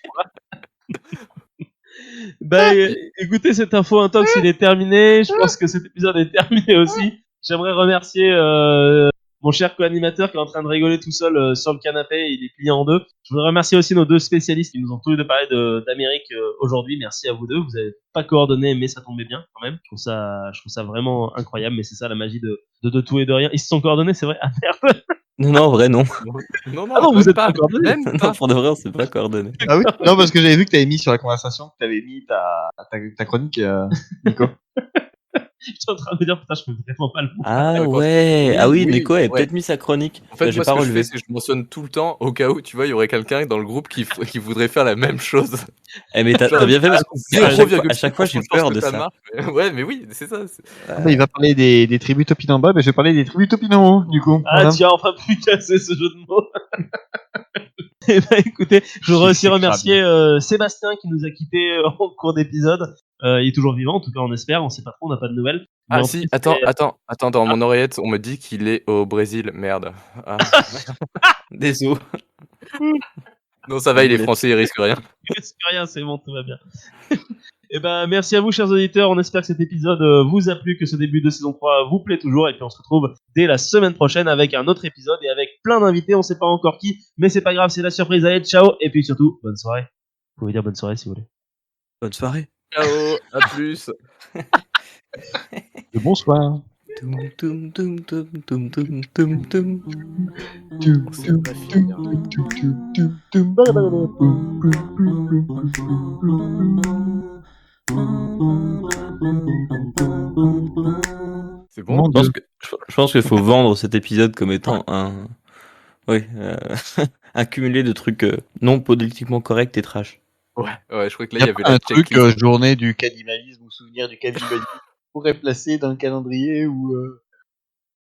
Bah, écoutez, cette info intox, il est terminé. Je pense que cet épisode est terminé aussi. J'aimerais remercier mon cher co-animateur qui est en train de rigoler tout seul sur le canapé. Il est plié en deux. Je voudrais remercier aussi nos deux spécialistes qui nous ont tous les deux parlé d'Amérique aujourd'hui. Merci à vous deux. Vous avez pas coordonné, mais ça tombait bien quand même. Je trouve ça vraiment incroyable. Mais c'est ça la magie de tout et de rien. Ils se sont coordonnés, c'est vrai. Ah merde. Non, en vrai, non. Non, Ah non, vous même êtes pas coordonnés. Même Non, pas. pour de vrai, on s'est pas coordonné. Ah oui? Non, parce que j'avais vu que t'avais mis sur la conversation que t'avais mis ta chronique, Nico. J'étais en train de me dire, putain, je peux vraiment pas le voir. Ah Ouais, ouais, ah oui, oui, Neko avait ouais. peut-être mis sa chronique. En fait, J'ai moi, pas ce que je relevé. fais, c'est que je mentionne tout le temps au cas où, tu vois, il y aurait quelqu'un dans le groupe qui voudrait faire la même chose. Eh mais t'as Genre, bien fait parce qu'à chaque fois j'ai 0,5% peur que de ça ça. marche. Ouais, mais oui, c'est ça. Ah bah, il va parler des tribus topinambas, mais je vais parler des tribus topinambas, du coup. Ah, Voilà. tu as enfin pu casser ce jeu de mots. Eh ben, écoutez, je voudrais aussi C'est remercier Sébastien qui nous a quittés en cours d'épisode. Il est toujours vivant, en tout cas, on espère. On sait pas trop, on n'a pas de nouvelles. Mais Ah en si, plus, attends, dans mon oreillette, on me dit qu'il est au Brésil, merde. Ah. Désolé. Non, ça va, il est français, il risque rien. il risque rien, c'est bon, tout va bien. Et ben, merci à vous, chers auditeurs. On espère que cet épisode vous a plu, que ce début de saison 3 vous plaît toujours. Et puis, on se retrouve dès la semaine prochaine avec un autre épisode et avec plein d'invités. On sait pas encore qui, mais c'est pas grave, c'est la surprise. Allez, ciao. Et puis, surtout, bonne soirée. Vous pouvez dire bonne soirée si vous voulez. Bonne soirée. Ciao, à plus. Le bonsoir. Toum, toum, toum, toum, toum, toum, toum, toum. Ça va pas finir. C'est bon? Je pense qu'il faut vendre cet épisode comme étant oui, un cumulé de trucs non politiquement corrects et trash. Ouais, je crois que là, Il il y y a avait pas la un truc checklist. journée du cannibalisme ou souvenir du cannibalisme qu'on pourrait placer dans le calendrier ou